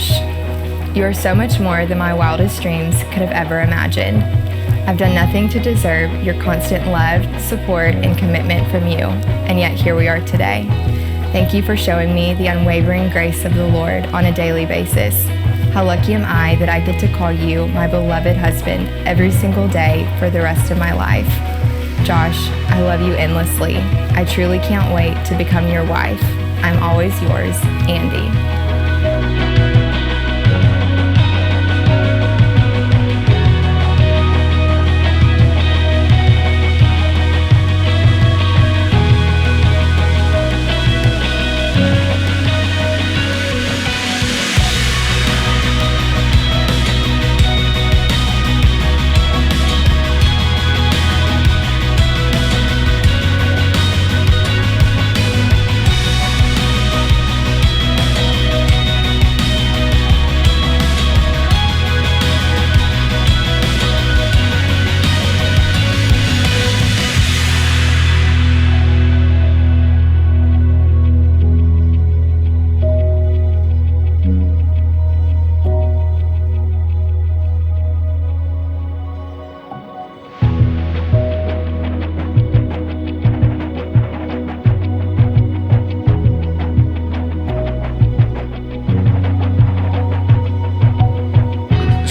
Josh. You are so much more than my wildest dreams could have ever imagined. I've done nothing to deserve your constant love, support, and commitment from you, and yet here we are today. Thank you for showing me the unwavering grace of the Lord on a daily basis. How lucky am I that I get to call you my beloved husband every single day for the rest of my life. Josh, I love you endlessly. I truly can't wait to become your wife. I'm always yours, Andy.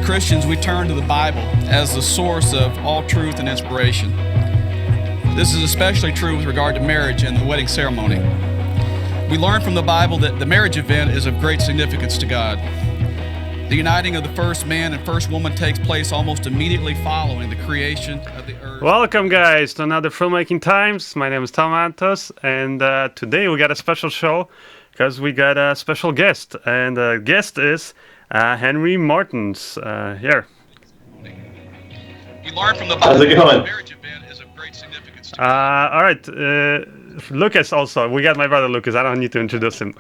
Christians, we turn to the Bible as the source of all truth and inspiration. This is especially true with regard to marriage and the wedding ceremony. We learn from the Bible that the marriage event is of great significance to God. The uniting of the first man and first woman takes place almost immediately following the creation of the earth. Welcome, guys, to another Filmmaking Times. My name is Antos, and today we got a special show because we got a special guest, and the guest is Henry Martens. Here. We learn from the Bible that the marriage event is of great significance to God. All right, Lucas also. We got my brother Lucas. I don't need to introduce him.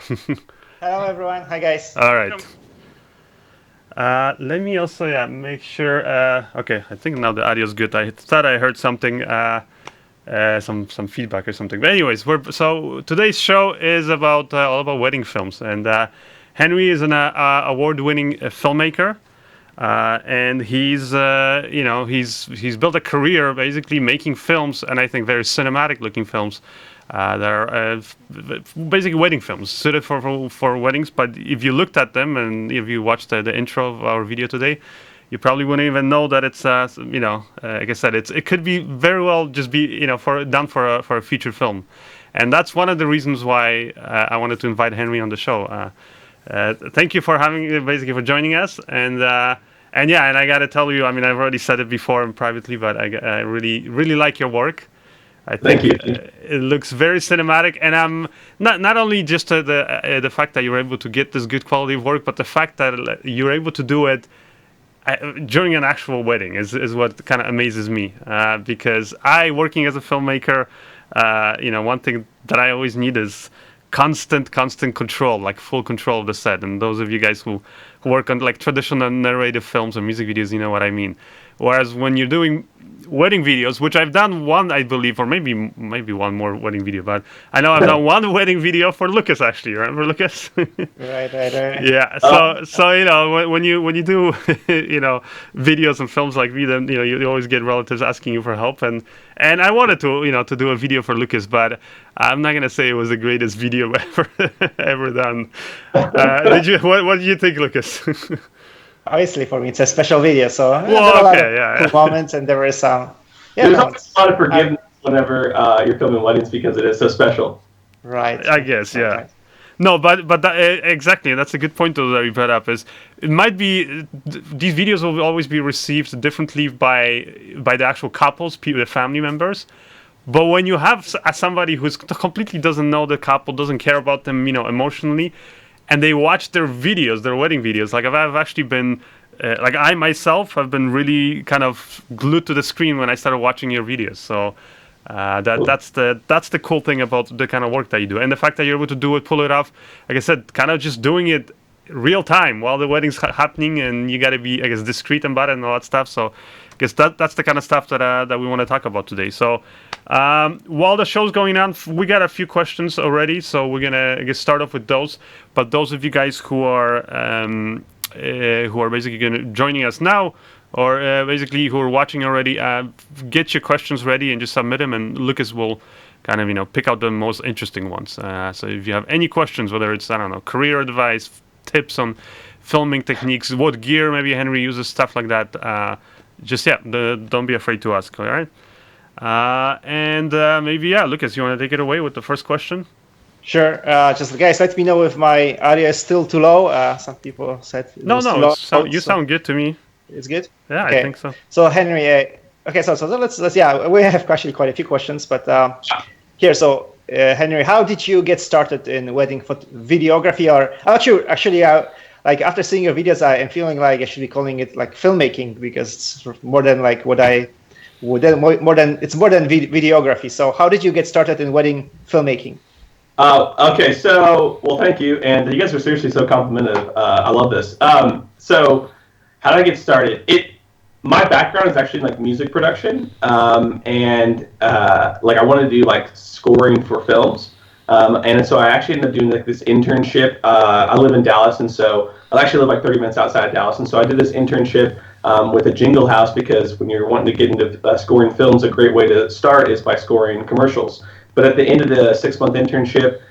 Hello, everyone. Hi, guys. All right. Let me also make sure. Okay, I think now the audio is good. I thought I heard something, some feedback or something. But anyways, so today's show is about all about wedding films, and Henry is an award-winning filmmaker, and he's built a career basically making films, and I think very cinematic-looking films. That are basically wedding films suited for weddings. But if you looked at them and if you watched the intro of our video today, you probably wouldn't even know that it's like I said, it could be very well just be done for a feature film, and that's one of the reasons why I wanted to invite Henry on the show. Thank you for for joining us, and I gotta tell you, I mean, I've already said it before and privately, but I really like your work. I think it looks very cinematic, and I'm not only just the fact that you're able to get this good quality of work, but the fact that you're able to do it during an actual wedding is what kind of amazes me. Because working as a filmmaker, one thing that I always need is constant control, like full control of the set. And those of you guys who work on like traditional narrative films or music videos, you know what I mean. Whereas when you're doing wedding videos, which I've done one, I believe, or maybe one more wedding video, but I know I've done one wedding video for Lucas, actually. Remember Lucas? Right. Yeah. So when you do videos and films like me, then you always get relatives asking you for help, and I wanted to do a video for Lucas, but I'm not gonna say it was the greatest video ever done. What did you think, Lucas? Obviously, for me, it's a special video, so there were a lot of cool moments, and there were some. There's always a lot of forgiveness whenever you're filming weddings because it is so special. Right. I guess, yeah. Right. No, but exactly, that's a good point that you brought up. Is it might be these videos will always be received differently by the actual couples, the family members. But when you have somebody who completely doesn't know the couple, doesn't care about them, emotionally, and they watch their videos, their wedding videos. Like I've actually been, I myself have been really kind of glued to the screen when I started watching your videos. So that's the cool thing about the kind of work that you do, and the fact that you're able to pull it off. Like I said, kind of just doing it real time while the wedding's happening, and you got to be, I guess, discreet about it and all that stuff. So guess that's the kind of stuff that we want to talk about today. So while the show's going on, we got a few questions already, so we're gonna get start off with those. But those of you guys who are basically joining us now, or basically who are watching already, get your questions ready and just submit them, and Lucas will kind of pick out the most interesting ones. So if you have any questions, whether it's, I don't know, career advice, tips on filming techniques, what gear maybe Henry uses, stuff like that, don't be afraid to ask. All right. Maybe Lucas, you want to take it away with the first question? Sure. Just guys, let me know if my audio is still too low. Some people said it was too low, you sound good to me. It's good. Yeah, okay. I think so. So Henry, okay, so let's we have actually quite a few questions, but here, so Henry, how did you get started in wedding videography? Or I'm not sure actually. Like after seeing your videos, I am feeling like I should be calling it like filmmaking, because it's more than like what I would more than videography. So how did you get started in wedding filmmaking? Okay, so well, thank you, and you guys are seriously so complimentive. I love this. So how did I get started? My background is actually like music production, and like I wanted to do like scoring for films. And so I actually ended up doing like this internship. I live in Dallas, and so I actually live like 30 minutes outside of Dallas. And so I did this internship with a jingle house, because when you're wanting to get into scoring films, a great way to start is by scoring commercials. But at the end of the 6-month internship,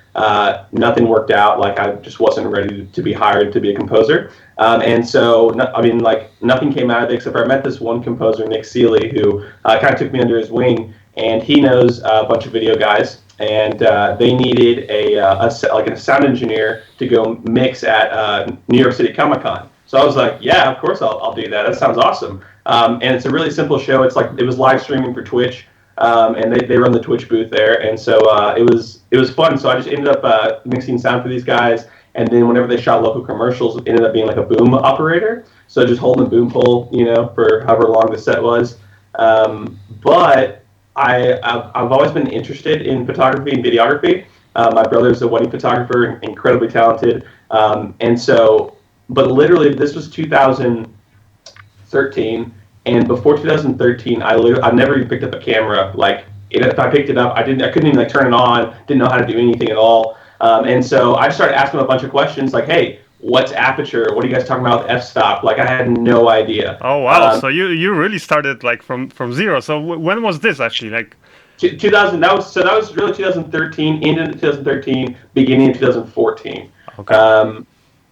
nothing worked out. Like I just wasn't ready to be hired to be a composer. And so, I mean, like nothing came out of it, except for I met this one composer, Nick Seeley, who kind of took me under his wing, and he knows a bunch of video guys. And they needed a sound engineer to go mix at New York City Comic Con. So I was like, yeah, of course I'll do that. That sounds awesome. And it's a really simple show. It's like it was live streaming for Twitch, and they run the Twitch booth there. And so it was fun. So I just ended up mixing sound for these guys. And then whenever they shot local commercials, it ended up being like a boom operator. So just holding the boom pole, for however long the set was. But I've always been interested in photography and videography. My brother's a wedding photographer, incredibly talented. And so, but literally this was 2013. And before 2013, I never even picked up a camera. Like if I picked it up, I couldn't even like turn it on, didn't know how to do anything at all. And so I started asking him a bunch of questions like, hey, what's aperture? What are you guys talking about with f-stop? Like I had no idea. Oh wow! So you really started like from zero. So when was this actually? Like 2000. That was really 2013, ended in 2013, beginning of 2014. Okay.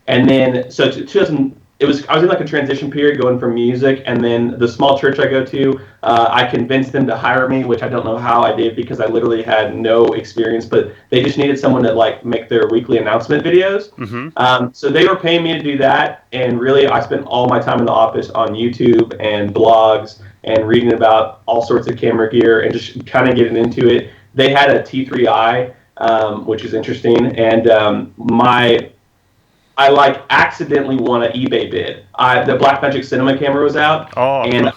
And then so 2000. I was in like a transition period going from music, and then the small church I go to, I convinced them to hire me, which I don't know how I did because I literally had no experience, but they just needed someone to like make their weekly announcement videos. Mm-hmm. So they were paying me to do that, and really I spent all my time in the office on YouTube and blogs and reading about all sorts of camera gear and just kind of getting into it. They had a T3i, which is interesting, and I like accidentally won an eBay bid. The Blackmagic Cinema camera was out, and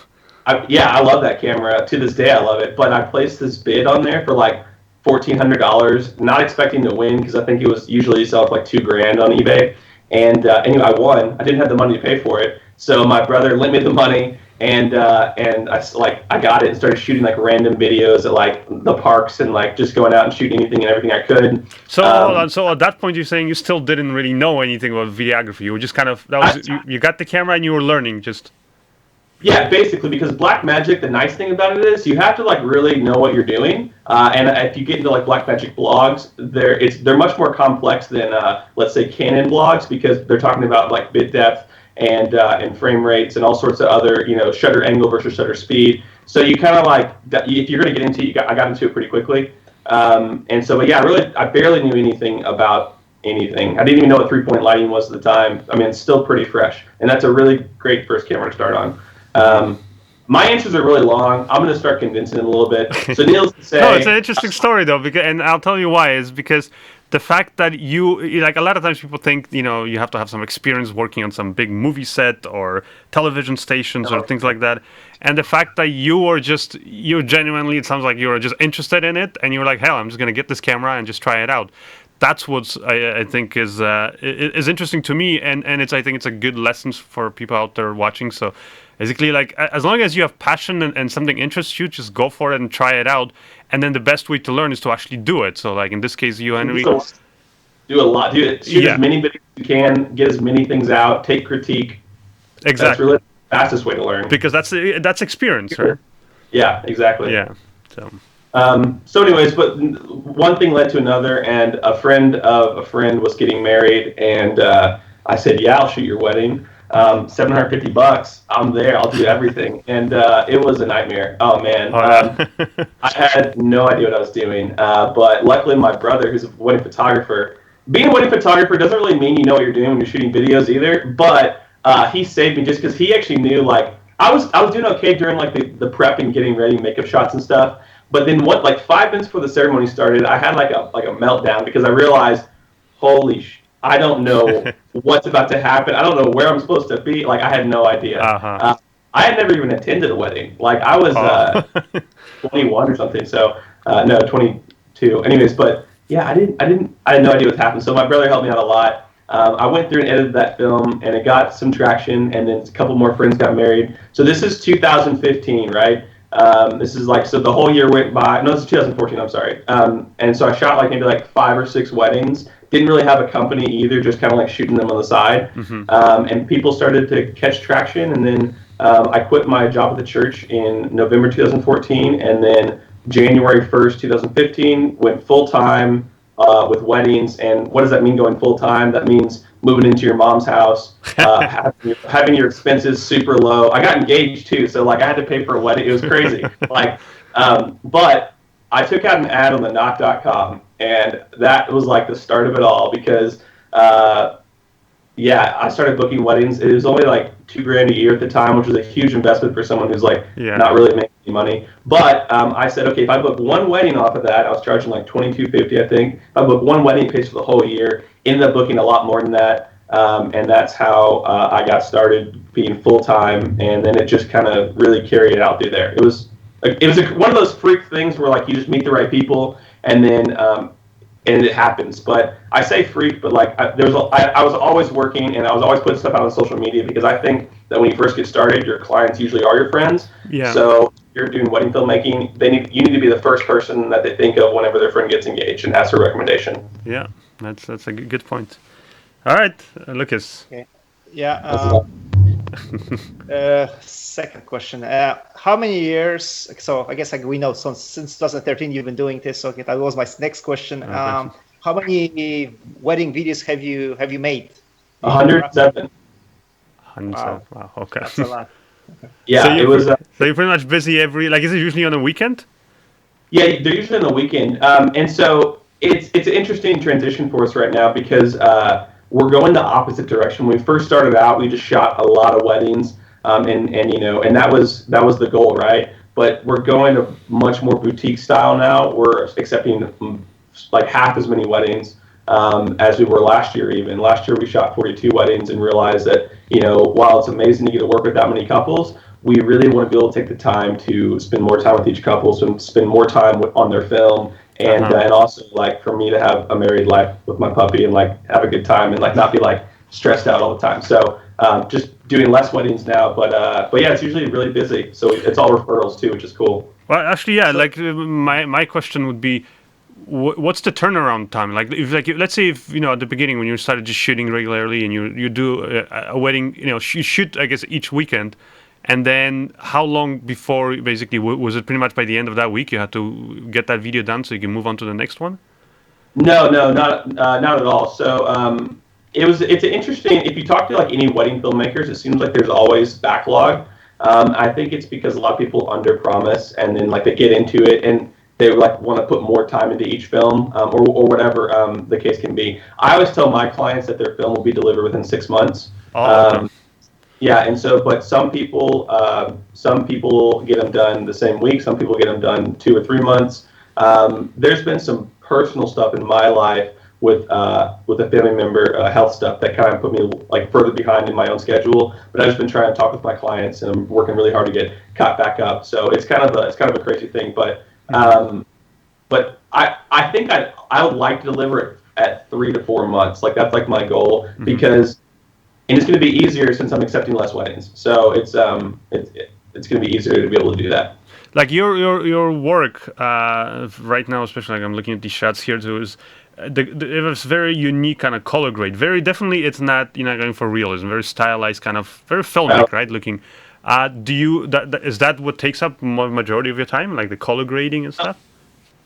I love that camera. To this day, I love it. But I placed this bid on there for like $1,400, not expecting to win because I think it was usually sell for like $2,000 on eBay. And anyway, I won. I didn't have the money to pay for it, so my brother lent me the money. And I got it and started shooting like random videos at like the parks and like just going out and shooting anything and everything I could. So at that point you're saying you still didn't really know anything about videography. You were just kind of you got the camera and you were learning just. Yeah, basically, because Blackmagic, the nice thing about it is you have to like really know what you're doing. And if you get into like Blackmagic blogs, they're much more complex than let's say Canon blogs, because they're talking about like bit depth and frame rates and all sorts of other, shutter angle versus shutter speed. So you kind of like, if you're going to get into it, I got into it pretty quickly. And so, but yeah, really, I barely knew anything about anything. I didn't even know what 3-point lighting was at the time. I mean, it's still pretty fresh. And that's a really great first camera to start on. My answers are really long. I'm going to start convincing him a little bit. So needless to say... No, it's an interesting story, though, and I'll tell you why. Is because the fact that you, like a lot of times people think, you have to have some experience working on some big movie set or television stations or things like that. And the fact that you genuinely, it sounds like you were just interested in it, and you were like, hell, I'm just going to get this camera and just try it out. That's what I think is interesting to me, and I think it's a good lesson for people out there watching. So Basically, like as long as you have passion and something interests you, just go for it and try it out. And then the best way to learn is to actually do it. So like in this case, you, Henry. So do a lot. Shoot Yeah. as many videos as you can. Get as many things out. Take critique. Exactly. That's really the fastest way to learn. Because that's experience, right? Yeah, exactly. Yeah. So. So anyways, but one thing led to another, and a friend of a friend was getting married, and I said, yeah, I'll shoot your wedding. $750. I'm there. I'll do everything. And it was a nightmare. Oh, man. I had no idea what I was doing. But luckily, my brother, who's a wedding photographer, being a wedding photographer doesn't really mean you know what you're doing when you're shooting videos either. But he saved me just because he actually knew, like, I was doing okay during, like, the prep and getting ready, makeup shots and stuff. But then, 5 minutes before the ceremony started, I had, like a meltdown because I realized, holy I don't know what's about to happen. I don't know where I'm supposed to be. Like, I had no idea. I had never even attended a wedding. Like, I was 21 or something. So, no, 22. Anyways, but yeah, I had no idea what happened. So my brother helped me out a lot. I went through and edited that film, and it got some traction, and then a couple more friends got married. So this is 2015, right? This is like, so the whole year went by. No, this is 2014, I'm sorry. And so I shot like maybe like 5 or 6 weddings. Didn't really have a company either, just kind of like shooting them on the side. And people started to catch traction. And then I quit my job at the church in November 2014. And then January 1st, 2015, went full-time with weddings. And what does that mean, going full-time? That means moving into your mom's house, having your expenses super low. I got engaged too, so like I had to pay for a wedding. It was crazy. But I took out an ad on the knock.com, and that was like the start of it all because, I started booking weddings. It was only like $2,000 a year at the time, which was a huge investment for someone who's like not really making any money. But I said, okay, if I book one wedding off of that, I was charging like $22.50, I think. If I book one wedding, it pays for the whole year. Ended up booking a lot more than that, and that's how I got started being full time, and then it just kind of really carried it out through there. It was one of those freak things where like you just meet the right people, and then and it happens. But I say freak, but like I was always working, and I was always putting stuff out on social media because I think that when you first get started, your clients usually are your friends. Yeah. So if you're doing wedding filmmaking, you need to be the first person that they think of whenever their friend gets engaged and ask for a recommendation. Yeah. That's a good point. All right, Lucas. Okay. Yeah. Second question. How many years? So I guess we know since 2013 you've been doing this. So that was my next question. How many wedding videos have you made? 107. 107. Wow. Okay. That's a lot. Yeah, so it was. So you're pretty much busy is it usually on a weekend? Yeah, they're usually on the weekend, and so. It's an interesting transition for us right now because we're going the opposite direction. When we first started out, we just shot a lot of weddings, and that was the goal, right? But we're going to much more boutique style now. We're accepting like half as many weddings as we were last year. Even last year, we shot 42 weddings and realized that while it's amazing to get to work with that many couples, we really want to be able to take the time to spend more time with each couple, spend more time on their film. And and also like for me to have a married life with my puppy and like have a good time and like not be like stressed out all the time. So just doing less weddings now, but yeah, it's usually really busy. So it's all referrals too, which is cool. Well, actually, yeah. Like my question would be, what's the turnaround time? Like let's say if at the beginning when you started just shooting regularly and you do a wedding, you shoot I guess each weekend. And then how long before, basically, was it pretty much by the end of that week you had to get that video done so you can move on to the next one? No, not at all. So it's interesting, if you talk to like any wedding filmmakers, it seems like there's always backlog. I think it's because a lot of people under promise and then like they get into it and they like want to put more time into each film or whatever the case can be. I always tell my clients that their film will be delivered within 6 months. Yeah, and so, but some people get them done the same week. Some people get them done 2 or 3 months. There's been some personal stuff in my life with a family member, health stuff that kind of put me like further behind in my own schedule. But I've just been trying to talk with my clients, and I'm working really hard to get caught back up. So it's kind of a crazy thing. But I think I would like to deliver it at 3 to 4 months. Like that's like my goal because. and it's going to be easier since I'm accepting less weddings. So it's going to be easier to be able to do that. Like your work right now, especially like I'm looking at these shots here too, is it was very unique kind of color grade. Very definitely, it's not going for realism. Very stylized, kind of very filmic, right? Looking. Is that what takes up majority of your time, like the color grading and stuff?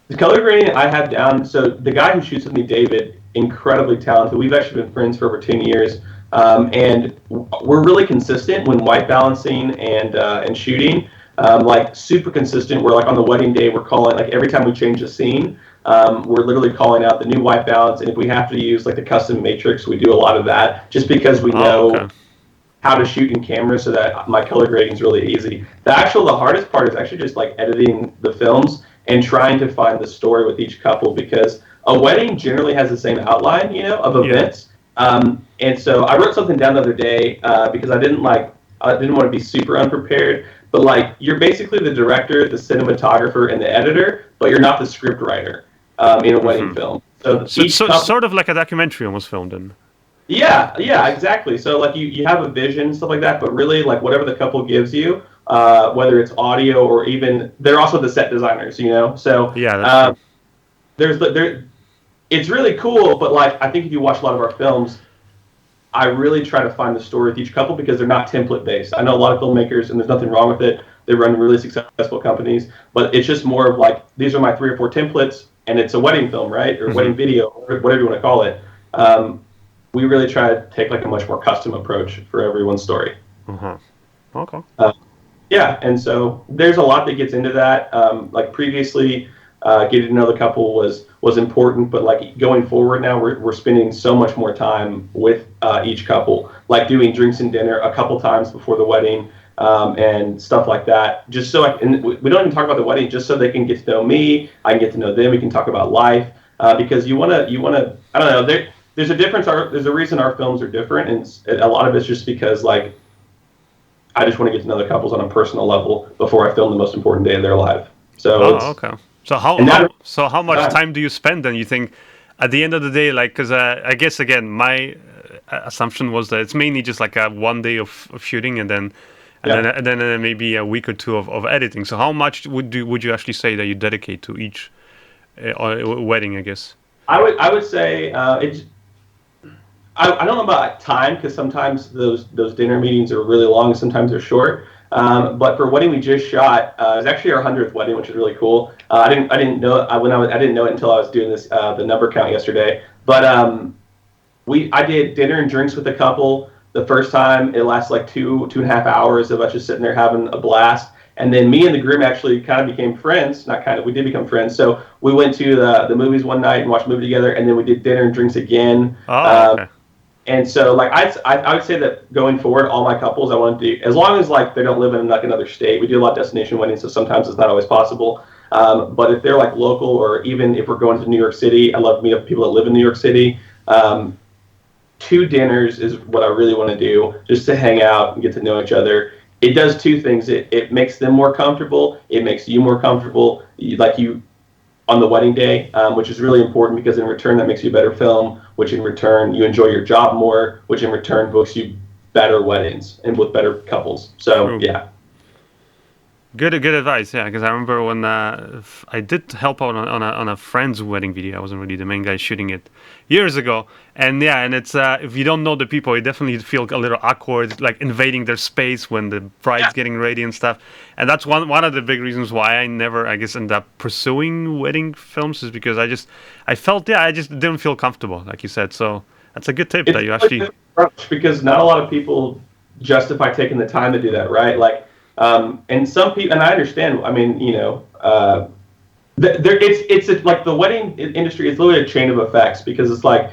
The color grading I have down. So the guy who shoots with me, David, incredibly talented. We've actually been friends for over 10 years, and we're really consistent when white balancing and shooting. Like super consistent. We're like on the wedding day, we're calling like every time we change a scene, we're literally calling out the new white balance. And if we have to use like the custom matrix, we do a lot of that just because we know how to shoot in camera, so that my color grading is really easy. The hardest part is actually just like editing the films and trying to find the story with each couple, because a wedding generally has the same outline, of events. And so I wrote something down the other day because I didn't want to be super unprepared. But like, you're basically the director, the cinematographer, and the editor, but you're not the script writer in a wedding film. So sort of like a documentary almost filmed in. Yeah, exactly. So like you have a vision, stuff like that, but really like whatever the couple gives you, whether it's audio or even, they're also the set designers, So yeah, it's really cool. But like, I think if you watch a lot of our films, I really try to find the story with each couple because they're not template based. I know a lot of filmmakers, and there's nothing wrong with it. They run really successful companies, but it's just more of like, these are my 3 or 4 templates, and it's a wedding film, right? Or wedding video, or whatever you want to call it. We really try to take like a much more custom approach for everyone's story. Okay. Yeah, and so there's a lot that gets into that. Like previously, getting to know the couple was important, but like going forward now, we're spending so much more time with each couple, like doing drinks and dinner a couple times before the wedding, and stuff like that. Just so and we don't even talk about the wedding, just so they can get to know me, I can get to know them, we can talk about life, because you wanna I don't know, there's a difference. There's a reason our films are different, and a lot of it's just because like I just want to get to know the couples on a personal level before I film the most important day of their life. So okay. So how much time do you spend then? You think at the end of the day, like, because I guess again my assumption was that it's mainly just like a one day of shooting and then maybe a week or two of editing. So how much would you actually say that you dedicate to each wedding? I guess I would say it's. I don't know about time, because sometimes those dinner meetings are really long, sometimes they're short. But for a wedding we just shot, it was actually our 100th wedding, which is really cool. I didn't know it until I was doing this the number count yesterday. But I did dinner and drinks with a couple. The first time it lasted like 2.5 hours of us just sitting there having a blast. And then me and the groom actually kind of became friends. We did become friends. So we went to the movies one night and watched a movie together, and then we did dinner and drinks again. Okay. And so, like, I would say that going forward, all my couples I want to do, as long as like they don't live in like another state. We do a lot of destination weddings, so sometimes it's not always possible. But if they're like local, or even if we're going to New York City, I love to meet up people that live in New York City. 2 dinners is what I really want to do, just to hang out and get to know each other. It does 2 things. It makes them more comfortable. It makes you more comfortable. On the wedding day, which is really important, because in return that makes you a better film, which in return you enjoy your job more, which in return books you better weddings and with better couples. So yeah. Good advice, yeah. Because I remember when I did help out on a friend's wedding video. I wasn't really the main guy shooting it years ago, and it's if you don't know the people, you definitely feel a little awkward, like invading their space when the bride's getting ready and stuff. And that's one of the big reasons why I never, I guess, ended up pursuing wedding films, is because I felt I just didn't feel comfortable, like you said. So that's a good tip that you actually. Because not a lot of people justify taking the time to do that, right? Like. And some people, and I understand. I mean, it's like the wedding industry is literally a chain of effects, because it's like,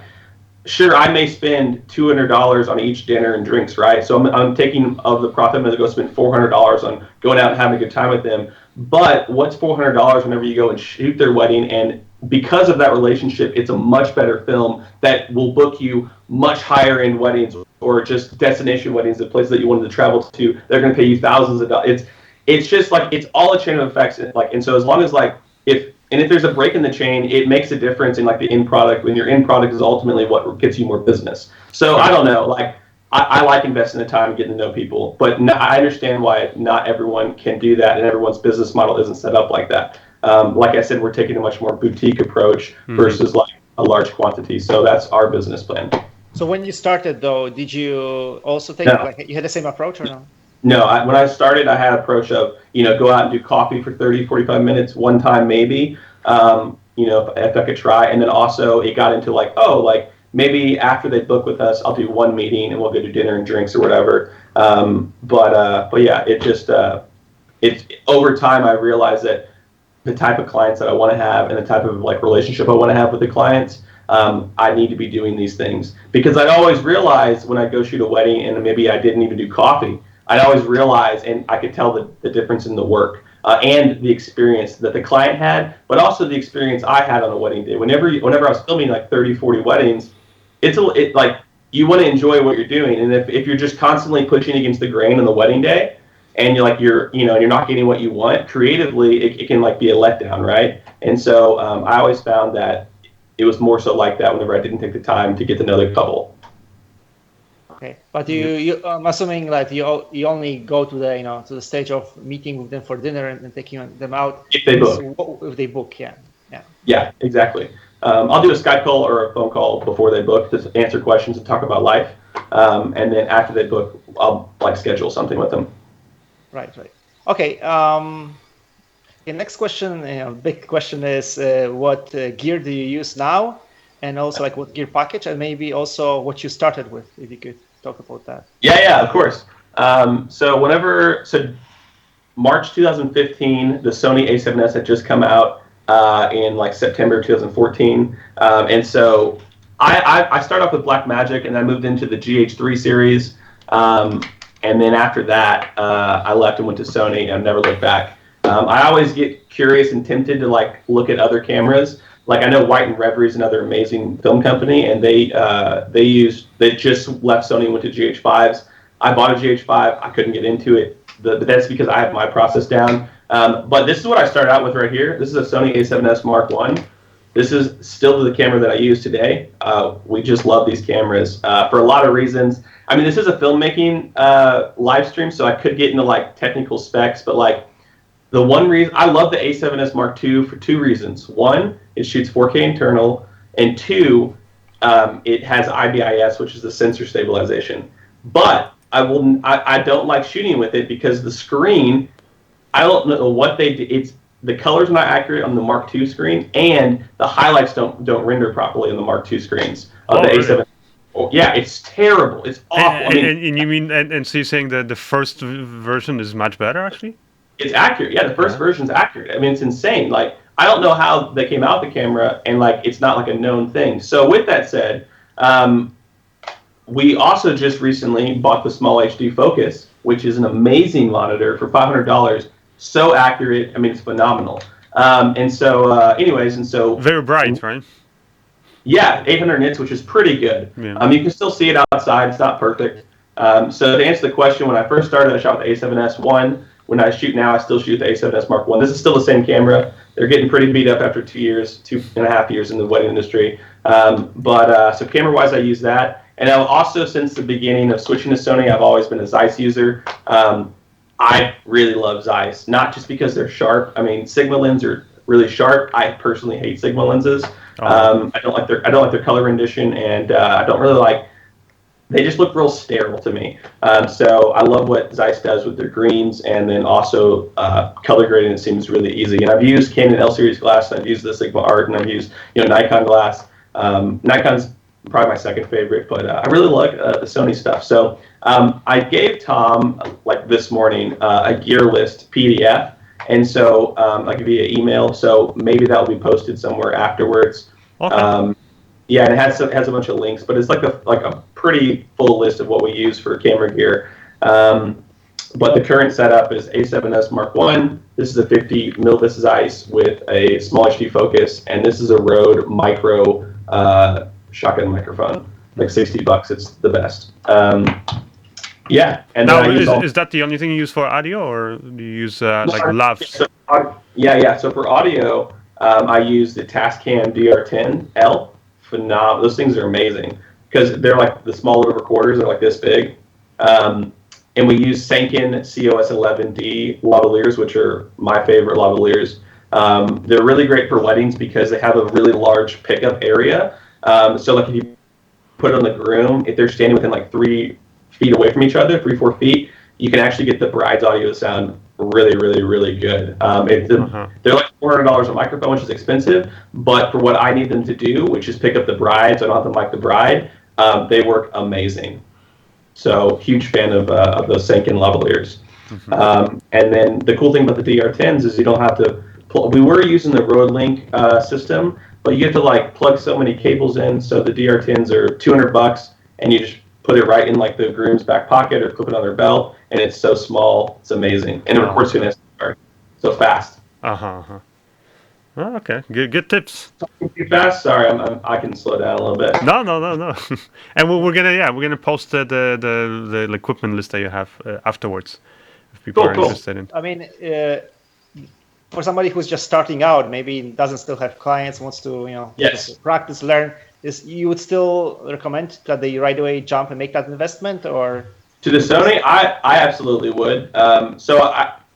sure, I may spend $200 on each dinner and drinks, right? So I'm taking of the profit, I'm going to go spend $400 on going out and having a good time with them. But what's $400 whenever you go and shoot their wedding? And because of that relationship, it's a much better film that will book you much higher end weddings, or just destination weddings, the places that you wanted to travel to. They're going to pay you thousands of dollars. It's just like, it's all a chain of effects. And so as long as like, if there's a break in the chain, it makes a difference in like the end product, when your end product is ultimately what gets you more business. So I don't know, like I like investing the time and getting to know people, but I understand why not everyone can do that, and everyone's business model isn't set up like that. Like I said, we're taking a much more boutique approach versus like a large quantity. So that's our business plan. So when you started, though, did you also take like you had the same approach or no? No, when I started, I had an approach of, go out and do coffee for 30, 45 minutes one time maybe, if I could try. And then also it got into like, maybe after they book with us, I'll do one meeting and we'll go to dinner and drinks or whatever. But yeah, it just, it's over time I realized that the type of clients that I want to have and the type of like relationship I want to have with the clients, I need to be doing these things. Because I'd always realize when I go shoot a wedding and maybe I didn't even do coffee, I'd always realize, and I could tell the difference in the work and the experience that the client had, but also the experience I had on a wedding day. Whenever I was filming like 30, 40 weddings, it's like you want to enjoy what you're doing. And if you're just constantly pushing against the grain on the wedding day and you're not getting what you want, creatively, it can like be a letdown, right? And so I always found that it was more so like that whenever I didn't take the time to get to know the couple. Okay, but I'm assuming like you only go to the to the stage of meeting with them for dinner and taking them out if they book. If they book, yeah. Yeah, exactly. I'll do a Skype call or a phone call before they book to answer questions and talk about life, and then after they book, I'll like schedule something with them. Right. Okay. The next question, big question is what gear do you use now, and also like what gear package, and maybe also what you started with, if you could talk about that. Yeah, of course. So March 2015, the Sony A7S had just come out in like September 2014, and so I started off with Blackmagic, and I moved into the GH3 series, and then after that, I left and went to Sony and never looked back. I always get curious and tempted to like look at other cameras. Like I know White and Reverie is another amazing film company, and they just left Sony and went to GH5s. I bought a GH5. I couldn't get into it, but that's because I have my process down. But this is what I started out with right here. This is a Sony A7S Mark I. This is still the camera that I use today. We just love these cameras for a lot of reasons. I mean, this is a filmmaking live stream, so I could get into like technical specs, but like the one reason I love the A7S Mark II for two reasons. One, it shoots 4K internal, and two, it has IBIS, which is the sensor stabilization. But I don't like shooting with it because the screen, I don't know what they do. The color's not accurate on the Mark II screen, and the highlights don't render properly on the Mark II screens of the A7. Oh, yeah, it's terrible. It's awful. And you mean, and so you're saying that the first version is much better, actually? It's accurate. Yeah, the first version's accurate. I mean, it's insane. Like, I don't know how they came out with the camera, and like, it's not like a known thing. So with that said, we also just recently bought the Small HD Focus, which is an amazing monitor for $500. So accurate. I mean, it's phenomenal. And so very bright, right? Yeah, 800 nits, which is pretty good. Yeah. You can still see it outside. It's not perfect. So to answer the question, when I first started, I shot with the A7S1. When I shoot now, I still shoot the A7S Mark I. This is still the same camera. They're getting pretty beat up after 2.5 years in the wedding industry. So camera-wise, I use that. And also, since the beginning of switching to Sony, I've always been a Zeiss user. I really love Zeiss, not just because they're sharp. I mean, Sigma lenses are really sharp. I personally hate Sigma lenses. I don't like their color rendition, and I don't really like. They just look real sterile to me. So I love what Zeiss does with their greens, and then also color grading. It seems really easy. And I've used Canon L series glass, and I've used the Sigma Art, and I've used Nikon glass. Nikon's probably my second favorite, but I really like the Sony stuff. So I gave Tom like this morning a gear list PDF, and so like via email. So maybe that will be posted somewhere afterwards. Okay. Yeah, and it has a bunch of links, but it's like a pretty full list of what we use for camera gear. But the current setup is A7S Mark I. This is a 50 mil Zeiss with a Small HD Focus, and this is a Rode Micro shotgun microphone, like $60. It's the best. Yeah, and now is that the only thing you use for audio, or do you use like lavs? So for audio, I use the Tascam DR10L. Phenomenal. Those things are amazing. because they're like the small little recorders. They're like this big. And we use Sanken COS 11D lavaliers, which are my favorite lavaliers. They're really great for weddings because they have a really large pickup area. So like if you put it on the groom, if they're standing within like 3 feet away from each other, 4 feet, you can actually get the bride's audio to sound really, really, really good. They're like $400 a microphone, which is expensive, but for what I need them to do, which is pick up the bride, so I don't have to mic the bride, they work amazing. So huge fan of those Sanken lavaliers. And then the cool thing about the DR10s is you don't have to we were using the Road Link system, but you have to like plug so many cables in. So the DR10s are $200, and you just put it right in like the groom's back pocket or clip it on their belt, and it's so small, it's amazing, and it records to an SD so fast. Oh, okay, good tips. Too fast? Sorry, I can slow down a little bit. No. And we're gonna post the equipment list that you have afterwards, if people are interested in. I mean, for somebody who's just starting out, maybe doesn't still have clients, wants to practice, learn. You would still recommend that they right away jump and make that investment, or? To the Sony, I absolutely would.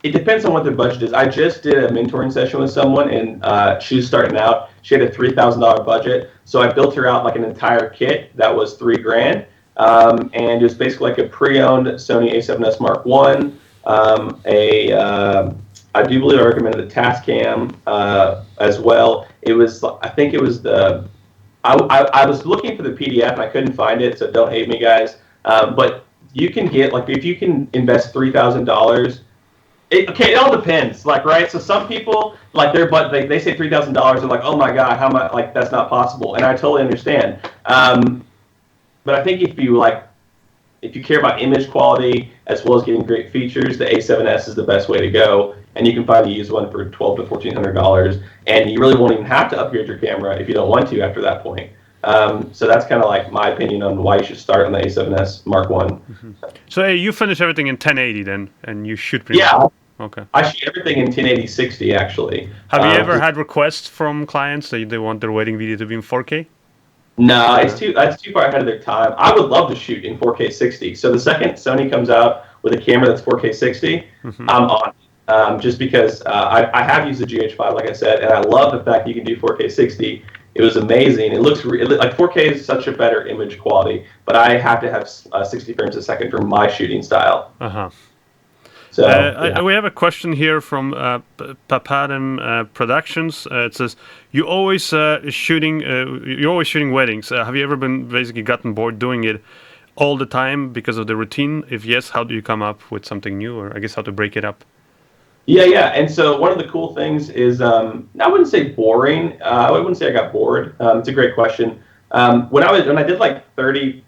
It depends on what their budget is. I just did a mentoring session with someone, and she's starting out. She had a $3,000 budget, so I built her out like an entire kit that was $3,000, and it was basically like a pre-owned Sony A7S Mark I. I do believe I recommended the Tascam as well. It was, I think it was the. I was looking for the PDF and I couldn't find it, so don't hate me, guys. But you can get, like, if you can invest $3,000. It all depends, like, right? So some people, like, they say $3,000, they're like, oh my God, how much? Like, that's not possible, and I totally understand. But I think if you care about image quality as well as getting great features, the A7S is the best way to go, and you can find a used one for $1,200 to $1,400, and you really won't even have to upgrade your camera if you don't want to after that point. So that's kind of like my opinion on why you should start on the A7S Mark I. So you finish everything in 1080 then, and you shoot. Okay. I shoot everything in 1080/60 actually. Have you ever had requests from clients that they want their wedding video to be in 4K? No, that's too far ahead of their time. I would love to shoot in 4K 60. So the second Sony comes out with a camera that's 4K 60, I'm on. Just because I have used the GH5, like I said, and I love the fact you can do 4K 60. It was amazing. It looks like 4K is such a better image quality, but I have to have 60 frames a second for my shooting style. So we have a question here from Papadam Productions. It says, "You're always shooting weddings. Have you ever been basically gotten bored doing it all the time because of the routine? If yes, how do you come up with something new, or I guess how to break it up?" Yeah. And so one of the cool things is, I wouldn't say boring. I wouldn't say I got bored. It's a great question. When I did like 30,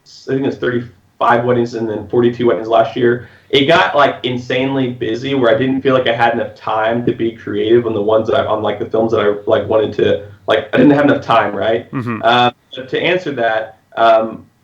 I think it was 35 weddings and then 42 weddings last year, it got like insanely busy where I didn't feel like I had enough time to be creative on the ones that on like the films that I like wanted to, like, I didn't have enough time, right? But to answer that,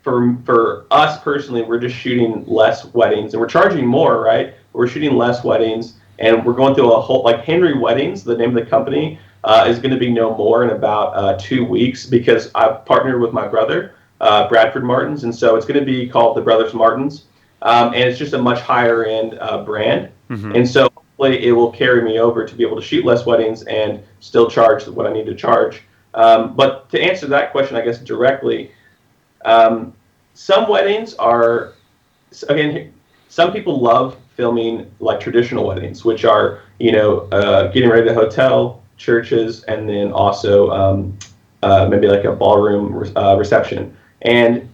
for us personally, we're just shooting less weddings and we're charging more, right? We're shooting less weddings. And we're going through a whole, like Henry Weddings, the name of the company, is going to be no more in about 2 weeks because I've partnered with my brother, Bradford Martens. And so it's going to be called the Brothers Martens. And it's just a much higher end brand. And so hopefully it will carry me over to be able to shoot less weddings and still charge what I need to charge. But to answer that question, I guess directly, some weddings are, again, some people love filming like traditional weddings, which are, getting ready to hotel, churches, and then also maybe like a ballroom reception. And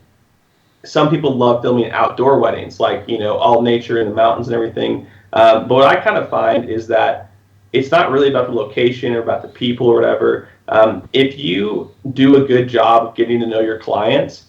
some people love filming outdoor weddings, like, all nature in the mountains and everything. But what I kind of find is that it's not really about the location or about the people or whatever. If you do a good job of getting to know your clients,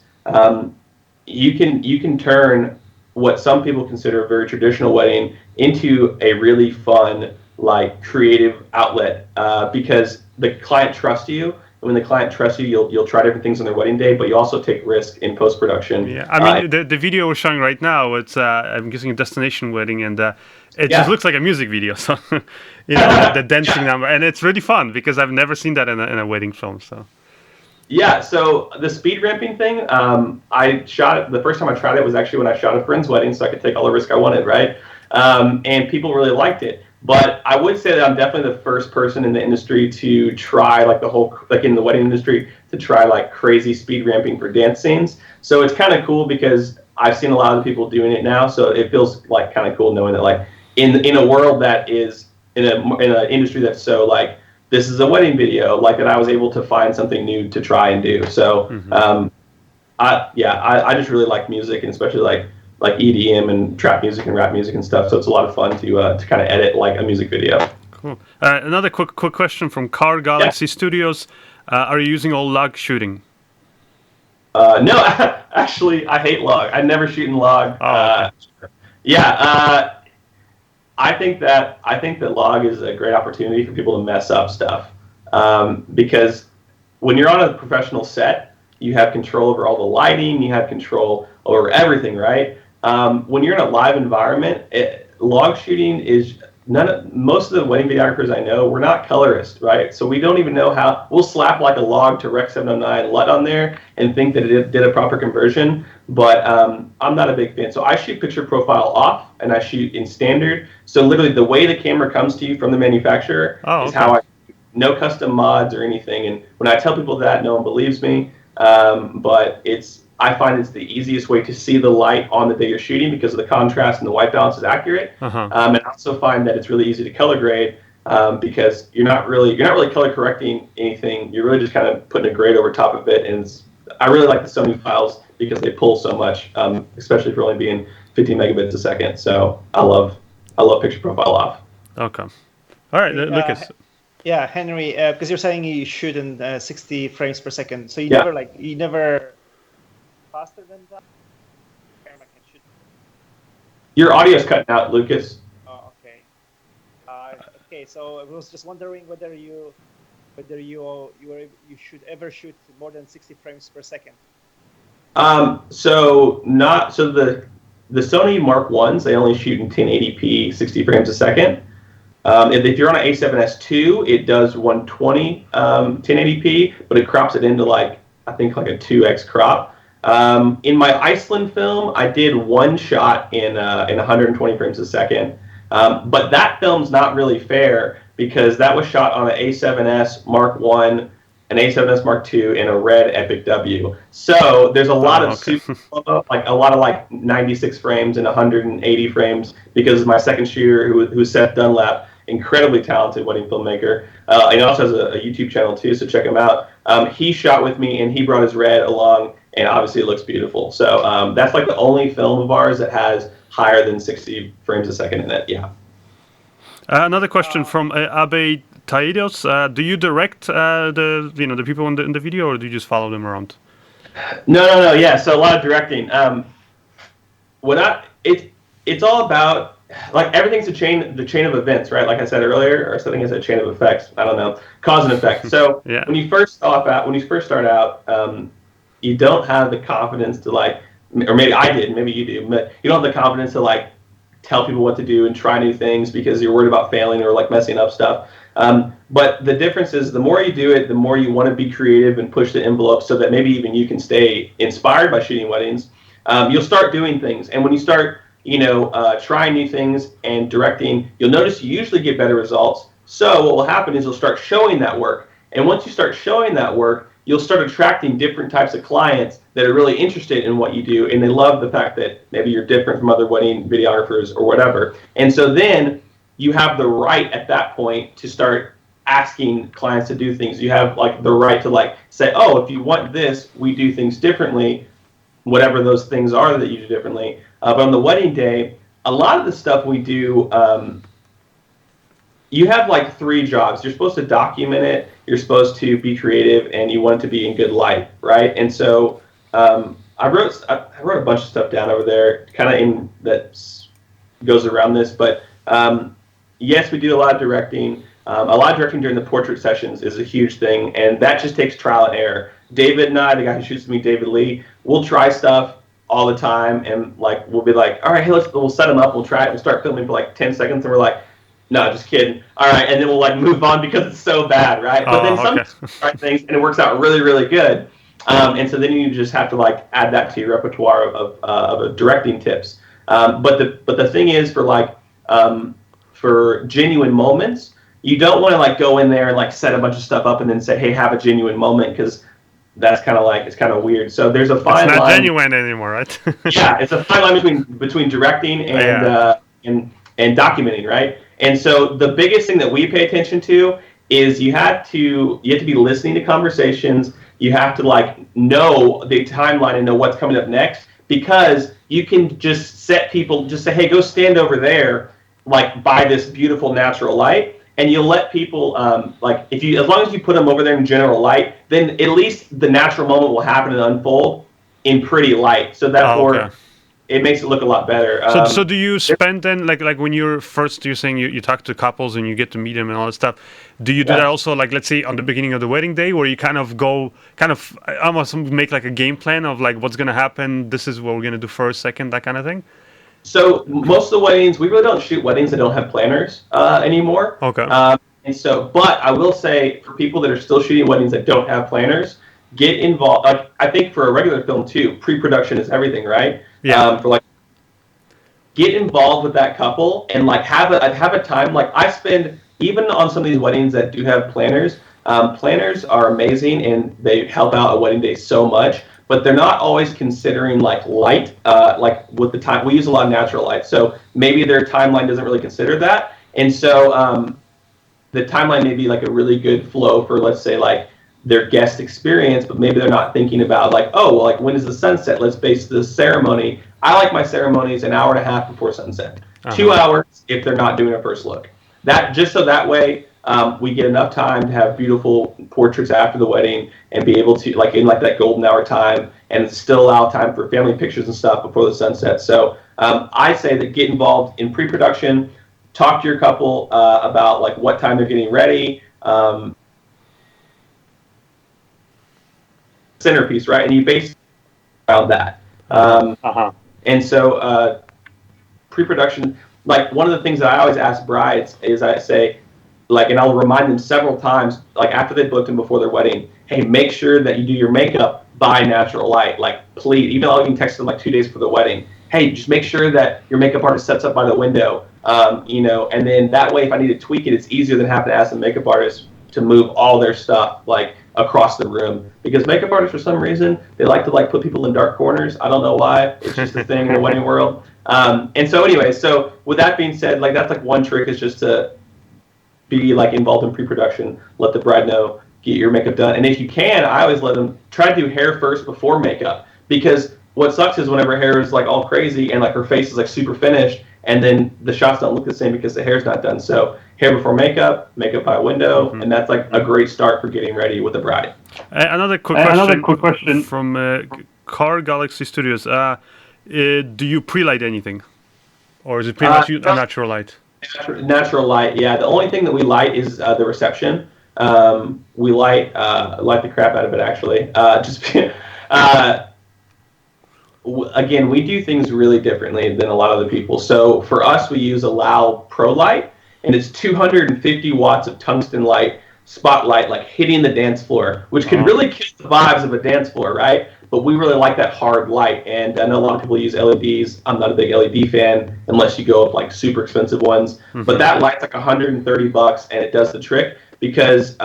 you can turn what some people consider a very traditional wedding into a really fun, like, creative outlet, because the client trusts you. And when the client trusts you, you'll try different things on their wedding day, but you also take risk in post-production. Yeah, I mean, the video we're showing right now, it's I'm guessing a destination wedding, and it just looks like a music video. So, the dancing number, and it's really fun because I've never seen that in a wedding film. So. Yeah, so the speed ramping thing, I shot it, the first time I tried it was actually when I shot a friend's wedding, so I could take all the risk I wanted, right? And people really liked it. But I would say that I'm definitely the first person in the industry to try like in the wedding industry, to try like crazy speed ramping for dance scenes. So it's kind of cool because I've seen a lot of the people doing it now, so it feels like kind of cool knowing that like in a world that is in an industry that's so like, this is a wedding video, like that I was able to find something new to try and do. So, I just really like music, and especially like EDM and trap music and rap music and stuff. So it's a lot of fun to kind of edit like a music video. Cool. Another quick question from Car Galaxy Studios. Are you using all log shooting? No, actually, I hate log. I never shoot in log. Oh, okay. I think that log is a great opportunity for people to mess up stuff, because when you're on a professional set, you have control over all the lighting, you have control over everything, right? When you're in a live environment, log shooting is most of the wedding videographers I know, we're not colorists, right? So we don't even know how. We'll slap like a log to Rec 709 LUT on there and think that it did a proper conversion, but I'm not a big fan. So I shoot picture profile off and I shoot in standard. So literally the way the camera comes to you from the manufacturer is how I no custom mods or anything. And when I tell people that, no one believes me, but I find it's the easiest way to see the light on the day you're shooting because of the contrast and the white balance is accurate. And I also find that it's really easy to color grade because you're not really color correcting anything. You're really just kind of putting a grade over top of it. And I really like the Sony files because they pull so much, especially for only being 15 megabits a second. So I love picture profile off. Okay. All right, Lucas. Yeah, Henry, because you're saying you shoot in 60 frames per second, so you never faster than that. Your audio's cutting out, Lucas. Oh, okay. Okay, so I was just wondering whether you should ever shoot more than 60 frames per second. So the Sony Mark Ones, they only shoot in 1080p, 60 frames a second. If you're on an A7S II, it does 120 1080p, but it crops it into like a 2x crop. In my Iceland film, I did one shot in 120 frames a second, but that film's not really fair because that was shot on an A7S Mark I, an A7S Mark II, and a red Epic W. So there's a lot of super slow, like a lot of like 96 frames and 180 frames because my second shooter, who's Seth Dunlap, incredibly talented wedding filmmaker. And he also has a YouTube channel too, so check him out. He shot with me and he brought his red along, and obviously it looks beautiful. So that's like the only film of ours that has higher than 60 frames a second in it. Yeah. Another question from Abe Taidos. Do you direct the people in the video, or do you just follow them around? No. Yeah, so a lot of directing. It's all about like everything's the chain of events, right? Like I said earlier, or something is a chain of effects. I don't know, cause and effect. So when you first start out, you don't have the confidence to like, or maybe I did, maybe you do, but you don't have the confidence to like tell people what to do and try new things because you're worried about failing or like messing up stuff. But the difference is the more you do it, the more you want to be creative and push the envelope so that maybe even you can stay inspired by shooting weddings. You'll start doing things. And when you start, trying new things and directing, you'll notice you usually get better results. So what will happen is you'll start showing that work. And once you start showing that work, you'll start attracting different types of clients that are really interested in what you do. And they love the fact that maybe you're different from other wedding videographers or whatever. And so then you have the right at that point to start asking clients to do things. You have like the right to like say, oh, if you want this, we do things differently, whatever those things are that you do differently. But on the wedding day, a lot of the stuff we do, you have like 3 jobs. You're supposed to document it, you're supposed to be creative, and you want it to be in good light, right? And so I wrote a bunch of stuff down over there, kind of in that goes around this. But yes, we do a lot of directing. A lot of directing during the portrait sessions is a huge thing, and that just takes trial and error. David and I, the guy who shoots me, David Lee, we'll try stuff all the time, and like we'll be like, all right, hey, we'll set them up, we'll try it, we'll start filming for like 10 seconds, and we're like, No, just kidding. All right, and then we'll like move on because it's so bad, right? But then some right things, and it works out really, really good. And so then you just have to like add that to your repertoire of directing tips. But the thing is, for genuine moments, you don't want to like go in there and like set a bunch of stuff up and then say, hey, have a genuine moment, because that's kind of like, it's kind of weird. So there's a fine line. It's not genuine anymore, right? Yeah, it's a fine line between directing and documenting, right? And so the biggest thing that we pay attention to is you have to be listening to conversations. You have to like know the timeline and know what's coming up next, because you can just set people, just say, hey, go stand over there, like by this beautiful natural light, and you'll let people like as long as you put them over there in general light, then at least the natural moment will happen and unfold in pretty light. So therefore, it makes it look a lot better. So do you spend then, like when you're saying you talk to couples and you get to meet them and all that stuff, do you do that also, like let's say on the beginning of the wedding day, where you kind of almost make like a game plan of like what's going to happen, this is what we're going to do first, second, that kind of thing? So most of the weddings, we really don't shoot weddings that don't have planners anymore. Okay. And so, but I will say, for people that are still shooting weddings that don't have planners, get involved. Like, I think for a regular film too, pre-production is everything, right? Yeah. Get involved with that couple and like have a time. Like I spend, even on some of these weddings that do have planners, planners are amazing and they help out a wedding day so much, but they're not always considering like light, like with the time. We use a lot of natural light, so maybe their timeline doesn't really consider that, and so the timeline may be like a really good flow for, let's say, like their guest experience, but maybe they're not thinking about like, oh, well, like when is the sunset? Let's base the ceremony. I like my ceremonies an hour and a half before sunset, 2 hours if they're not doing a first look. That just so that way we get enough time to have beautiful portraits after the wedding and be able to like in like that golden hour time, and still allow time for family pictures and stuff before the sunset. So I say that get involved in pre-production, talk to your couple about like what time they're getting ready. Centerpiece, right? And you base around that. And so pre-production, like one of the things that I always ask brides is I say, like, and I'll remind them several times, like after they booked and before their wedding, hey, make sure that you do your makeup by natural light. Like, please, even though you can text them like 2 days before the wedding, hey, just make sure that your makeup artist sets up by the window, and then that way, if I need to tweak it, it's easier than having to ask the makeup artist to move all their stuff like across the room, because makeup artists, for some reason, they like to like put people in dark corners. I don't know why. It's just a thing in the wedding world. And so anyway, so with that being said, like that's like one trick, is just to be like involved in pre-production. Let the bride know, get your makeup done. And if you can, I always let them try to do hair first before makeup, because what sucks is whenever hair is like all crazy and like her face is like super finished, and then the shots don't look the same because the hair's not done. So hair before makeup, makeup by window, and that's like a great start for getting ready with the bride. Another quick question from Car Galaxy Studios. Do you pre-light anything, or is it pretty much a natural light? Natural light, yeah. The only thing that we light is the reception. We light the crap out of it, actually. Again, we do things really differently than a lot of the people. So for us, we use a Lao Pro Light, and it's 250 watts of tungsten light, spotlight, like hitting the dance floor, which can really kill the vibes of a dance floor, right? But we really like that hard light, and I know a lot of people use LEDs. I'm not a big LED fan unless you go with like super expensive ones. But that light's like $130, and it does the trick, because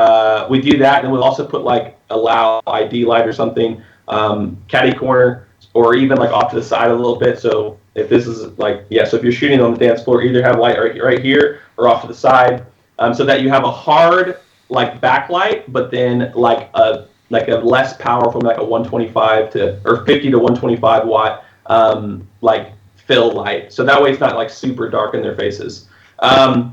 we do that, and we'll also put like a Lao ID light or something, caddy corner, or even like off to the side a little bit. So if this is like, so if you're shooting on the dance floor, either have light right here or off to the side, so that you have a hard like backlight, but then like a less powerful, like a 125 or 50 to 125 watt like fill light. So that way it's not like super dark in their faces. But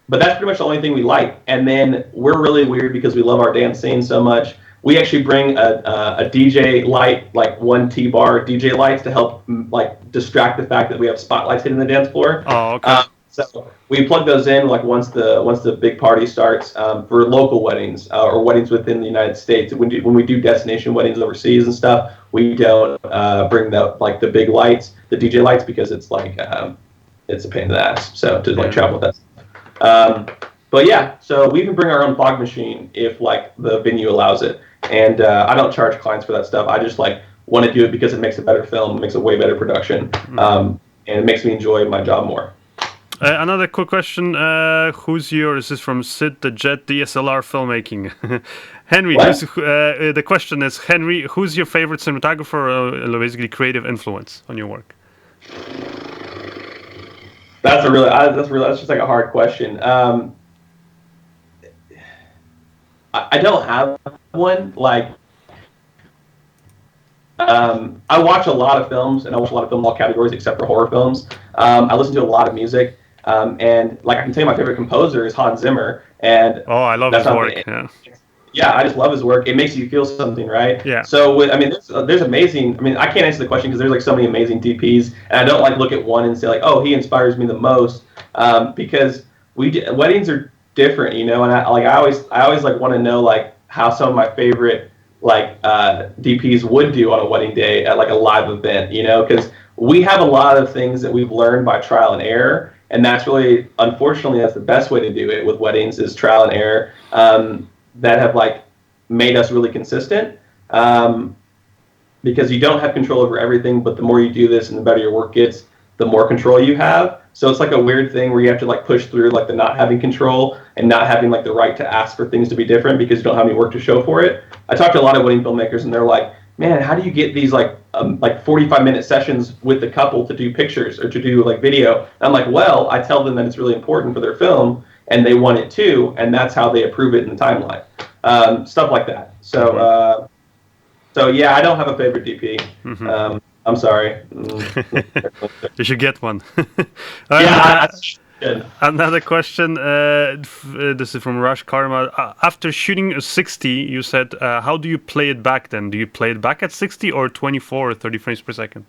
that's pretty much the only thing we light. And then we're really weird because we love our dance scene so much. We actually bring a DJ light, like one T-bar DJ lights, to help like distract the fact that we have spotlights hitting the dance floor. Oh, okay. So we plug those in like once the big party starts, for local weddings or weddings within the United States. When we do destination weddings overseas and stuff, we don't bring the big lights, the DJ lights, because it's like it's a pain in the ass. So to like travel with that. But yeah, so we even bring our own fog machine if like the venue allows it. And I don't charge clients for that stuff. I just like want to do it because it makes a better film, makes a way better production, and it makes me enjoy my job more. Another quick question. Who's your, this is from Sid the Jet DSLR Filmmaking. Henry, the question is, Henry, who's your favorite cinematographer or basically creative influence on your work? That's just like a hard question. I don't have one. Like, I watch a lot of films, and I watch a lot of film in all categories except for horror films. I listen to a lot of music, and like I can tell you, my favorite composer is Hans Zimmer, and I love his work. Yeah, I just love his work. It makes you feel something, right? Yeah. So there's amazing. I mean, I can't answer the question because there's like so many amazing DPs, and I don't like look at one and say like, oh, he inspires me the most, because weddings are different, you know, and I always like want to know like how some of my favorite like DPs would do on a wedding day at like a live event, you know, because we have a lot of things that we've learned by trial and error, and that's really, unfortunately, that's the best way to do it with weddings is trial and error, that have like made us really consistent, because you don't have control over everything, but the more you do this and the better your work gets, the more control you have. So it's like a weird thing where you have to like push through like the not having control and not having like the right to ask for things to be different because you don't have any work to show for it. I talked to a lot of wedding filmmakers and they're like, man, how do you get these like 45-minute sessions with the couple to do pictures or to do like video? And I'm like, well, I tell them that it's really important for their film and they want it too, and that's how they approve it in the timeline. Stuff like that. So, so yeah, I don't have a favorite DP. I'm sorry. You should get one. Another question. This is from Rush Karma. After shooting a 60, you said, how do you play it back then? Do you play it back at 60 or 24 or 30 frames per second?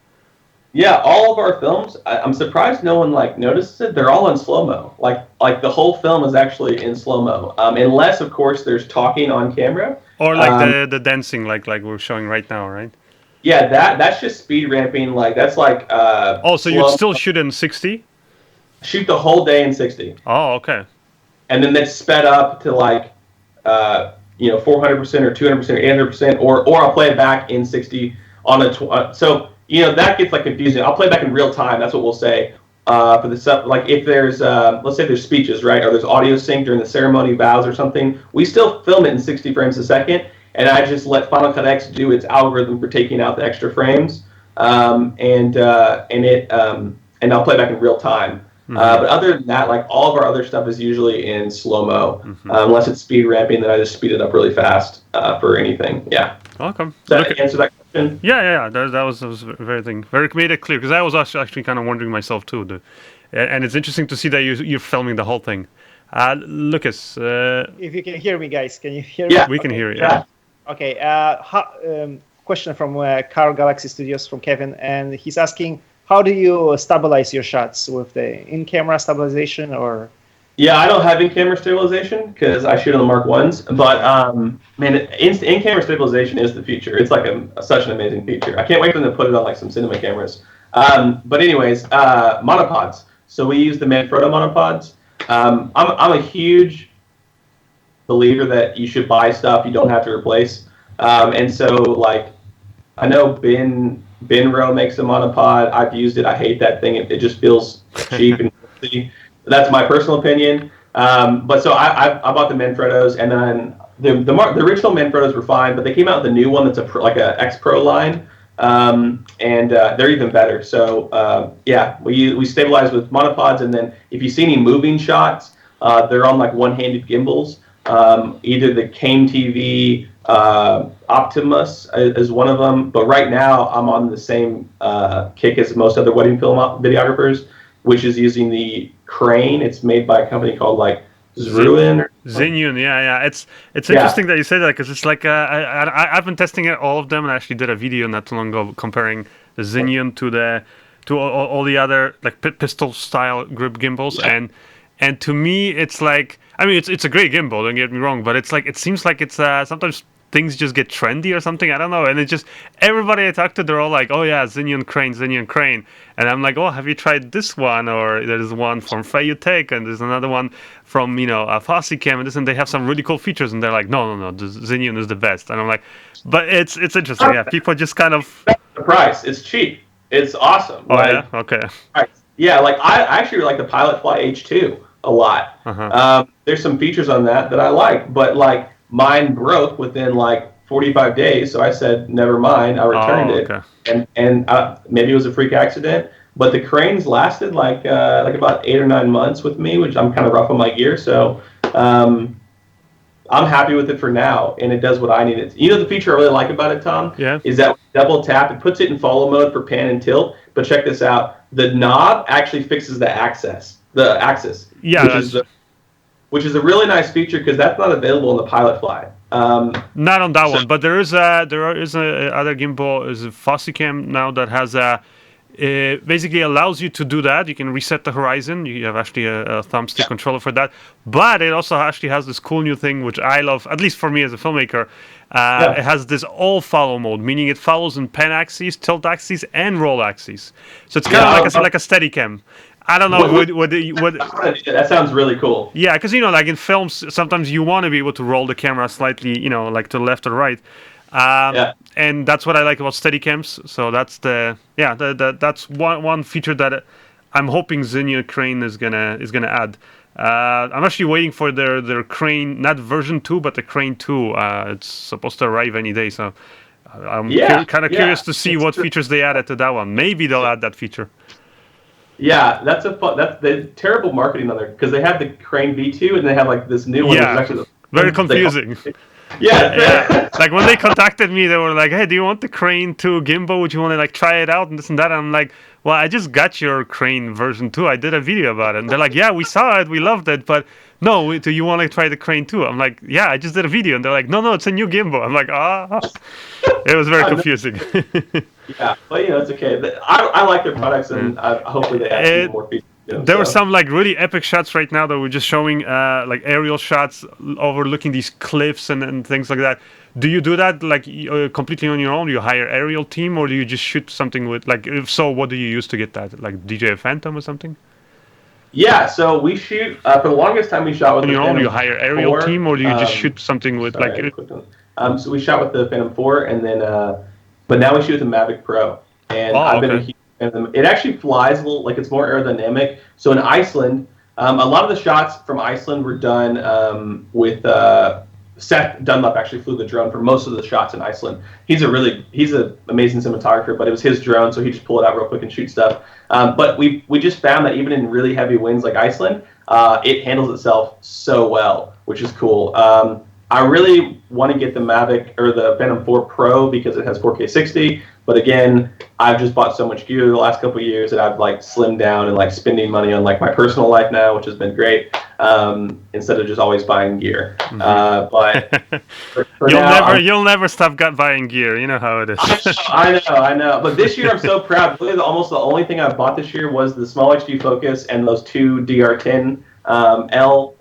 Yeah, all of our films, I'm surprised no one like notices it. They're all in slow-mo. Like the whole film is actually in slow-mo. Unless, of course, there's talking on camera. Or like the dancing like we're showing right now, right? Yeah, that's just speed ramping. Like that's like. So you'd still shoot in 60? Shoot the whole day in 60. Oh, okay. And then that's sped up to like, 400% or 200% or 800%, or I'll play it back in 60 on a. So that gets like confusing. I'll play back in real time. That's what we'll say. For the stuff, like if there's let's say there's speeches, right, or there's audio sync during the ceremony, vows or something, we still film it in 60 frames a second, and I just let Final Cut X do its algorithm for taking out the extra frames, and I'll play back in real time. But other than that, like all of our other stuff is usually in slow-mo, unless it's speed ramping, then I just speed it up really fast for anything. Yeah. Welcome. Does that answer that question? Yeah. That was very made it clear, because I was actually kind of wondering myself too. And it's interesting to see that you're filming the whole thing. Lucas. If you can hear me, guys, can you hear me? Yeah, we can hear you. Yeah. Okay. Question from Car Galaxy Studios from Kevin, and he's asking, how do you stabilize your shots with the in-camera stabilization or? Yeah, I don't have in-camera stabilization because I shoot on the Mark 1s, but man, in-camera stabilization is the future. It's like such an amazing feature. I can't wait for them to put it on like some cinema cameras. But anyways, monopods. So we use the Manfrotto monopods. I'm a huge believer that you should buy stuff you don't have to replace. And so like, I know Benro makes a monopod. I've used it. I hate that thing. It just feels cheap and filthy. That's my personal opinion. But so I bought the Manfrottos, and then the original Manfrottos were fine, but they came out with a new one that's like a X Pro line, and they're even better. So yeah, we stabilize with monopods, and then if you see any moving shots, they're on like one-handed gimbals. Either the Kane TV Optimus is one of them, but right now I'm on the same kick as most other wedding film videographers, which is using the Crane. It's made by a company called like Zruin. Xenyun, yeah. It's interesting that you say that, because it's like I've been testing it, all of them, and I actually did a video not too long ago comparing the Xenyun to all the other like pistol style grip gimbals, and to me it's like, I mean it's a great gimbal, don't get me wrong, but it's like it seems like it's sometimes things just get trendy or something. I don't know. And it just, everybody I talk to, they're all like, oh yeah, Xenon crane. And I'm like, oh, have you tried this one? Or there's one from Fayutech, and there's another one from, a Fossicam, and this, and they have some really cool features. And they're like, no, the Xenon is the best. And I'm like, but it's interesting. Yeah, people just kind of... The price, it's cheap. It's awesome. Oh, yeah? Okay. Yeah, like I actually like the Pilot Fly H2 a lot. There's some features on that I like, but like mine broke within like 45 days, so I said never mind. I returned it, and maybe it was a freak accident. But the cranes lasted like about 8 or 9 months with me, which I'm kind of rough on my gear. So I'm happy with it for now, and it does what I need it to. The feature I really like about it, Tom, is that when you double tap, it puts it in follow mode for pan and tilt. But check this out: the knob actually fixes the axis. Yeah, which is a really nice feature because that's not available in the Pilot Fly. Not on that one, but there is a other gimbal, is a Fossicam now that has it basically allows you to do that. You can reset the horizon. You have actually a thumbstick controller for that. But it also actually has this cool new thing, which I love, at least for me as a filmmaker. It has this all follow mode, meaning it follows in pan axes, tilt axes, and roll axes. So it's kind of like a Steadicam. I don't know what that sounds really cool. Yeah, because like in films, sometimes you want to be able to roll the camera slightly, like to the left or right. And that's what I like about Steadicams. So that's that's one feature that I'm hoping Xenon Crane is gonna add. I'm actually waiting for their Crane, not version 2, but the Crane 2. It's supposed to arrive any day, so I'm kind of curious to see what features they added to that one. Maybe they'll add that feature. Yeah, that's the terrible marketing on there because they have the Crane V2 and they have like this new one. Yeah, very confusing. Yeah. Like when they contacted me, they were like, "Hey, do you want the Crane 2 gimbal? Would you want to like try it out and this and that?" And I'm like, "Well, I just got your Crane version 2. I did a video about it." And they're like, "Yeah, we saw it, we loved it, but no, do you want to try the Crane 2?" I'm like, "Yeah, I just did a video." And they're like, "No, it's a new gimbal." I'm like, It was very confusing. Yeah, but it's okay. I like their products, and hopefully they add more features. There were some like really epic shots right now that we're just showing, like aerial shots overlooking these cliffs and things like that. Do you do that like completely on your own? Do you hire aerial team, or do you just shoot something with like? If so, what do you use to get that? Like DJI Phantom or something? Yeah, so we shoot for the longest time. We shot with on your own. Do you hire aerial team, or do you just shoot something with So we shot with the Phantom 4, and then but now we shoot with the Mavic Pro, and I've been a huge fan of them. It actually flies a little, like it's more aerodynamic. So in Iceland, a lot of the shots from Iceland were done with Seth Dunlop. Actually flew the drone for most of the shots in Iceland. He's an amazing cinematographer, but it was his drone, so he just pulled it out real quick and shoot stuff. But we just found that even in really heavy winds like Iceland, it handles itself so well, which is cool. I really want to get the Mavic or the Phantom 4 Pro because it has 4K 60. But again, I've just bought so much gear the last couple of years that I've like slimmed down and like spending money on like my personal life now, which has been great. Instead of just always buying gear. But you'll never stop buying gear. You know how it is. I know. But this year I'm so proud. Really, almost the only thing I bought this year was the small HD focus and those two DR10 L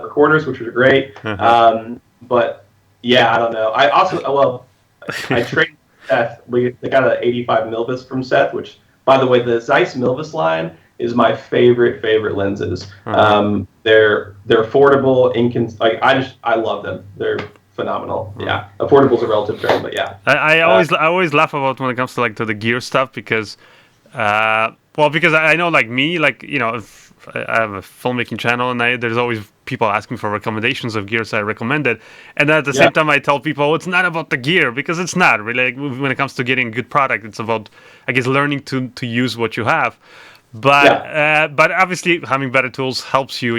recorders, which are great. But yeah, I don't know. I also I traded Seth. They got an 85 Milvis from Seth, which by the way, the Zeiss Milvis line is my favorite lenses. They're affordable. I love them. They're phenomenal. Yeah, affordable is a relative term, but yeah. I always laugh about when it comes to the gear stuff because I know like me, if I have a filmmaking channel and there's always people asking for recommendations of gears I recommended, and at the same time I tell people it's not about the gear because it's not really. When it comes to getting a good product, it's about learning to use what you have. But obviously having better tools helps you,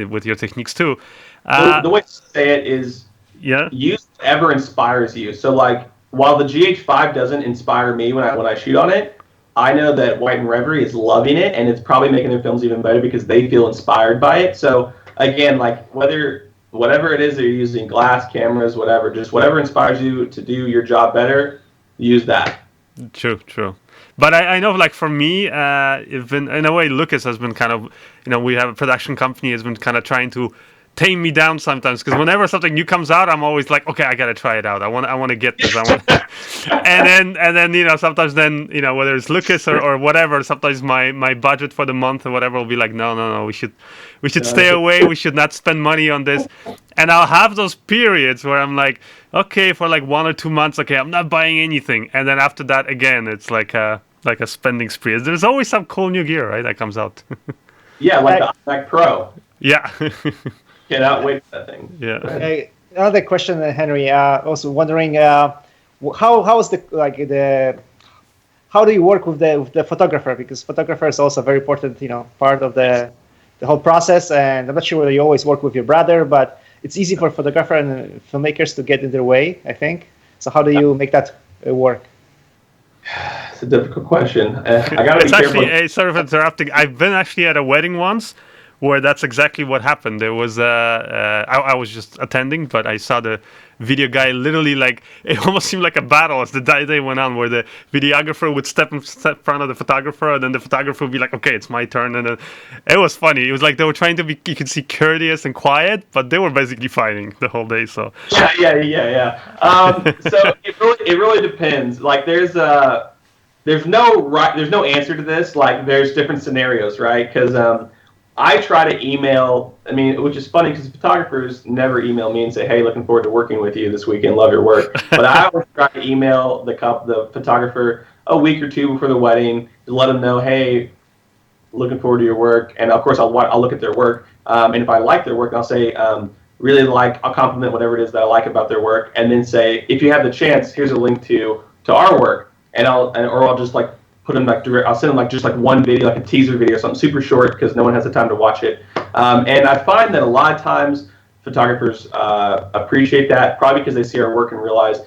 with your techniques too. The way to say it is, use whatever inspires you. So like while the GH5 doesn't inspire me when I shoot on it, I know that White and Reverie is loving it, and it's probably making their films even better because they feel inspired by it. So again, like whatever it is that you're using, glass, cameras, whatever, just whatever inspires you to do your job better, use that. True. But I know, like for me, in a way, Lucas has been kind of, we have a production company, has been kind of trying to tame me down sometimes, because whenever something new comes out, I'm always like, okay, I gotta try it out. I want to get this. and then sometimes then whether it's Lucas or whatever, sometimes my budget for the month or whatever will be like, no, we should stay away. We should not spend money on this. And I'll have those periods where I'm like, okay, for like 1 or 2 months, okay, I'm not buying anything, and then after that again, it's like a spending spree. There's always some cool new gear, right, that comes out. Yeah, like the iMac Pro. Yeah. Cannot wait for that thing. Yeah. Another question, Henry. I was wondering, how is how do you work with the photographer? Because photographer is also a very important, part of the whole process. And I'm not sure whether you always work with your brother, but it's easy for photographer and filmmakers to get in their way, I think. So how do you make that work? It's a difficult question. I gotta be careful. Actually, sorry for interrupting. I've been actually at a wedding once where that's exactly what happened. There was I was just attending, but I saw the video guy literally, like, it almost seemed like a battle as the day went on, where the videographer would step in front of the photographer, and then the photographer would be like, okay, it's my turn. And then it was funny. It was like they were trying to be, you could see, courteous and quiet, but they were basically fighting the whole day. So yeah. So it really depends. Like there's no answer to this. Like there's different scenarios, right? Because I try to email, which is funny because photographers never email me and say, hey, looking forward to working with you this weekend, love your work. But I always try to email the photographer a week or two before the wedding to let them know, hey, looking forward to your work. And of course, I'll look at their work. And if I like their work, I'll say, I'll compliment whatever it is that I like about their work. And then say, if you have the chance, here's a link to our work. And I'll just like put them like direct. I'll send them like just like one video, like a teaser video, something super short because no one has the time to watch it. And I find that a lot of times photographers appreciate that, probably because they see our work and realize.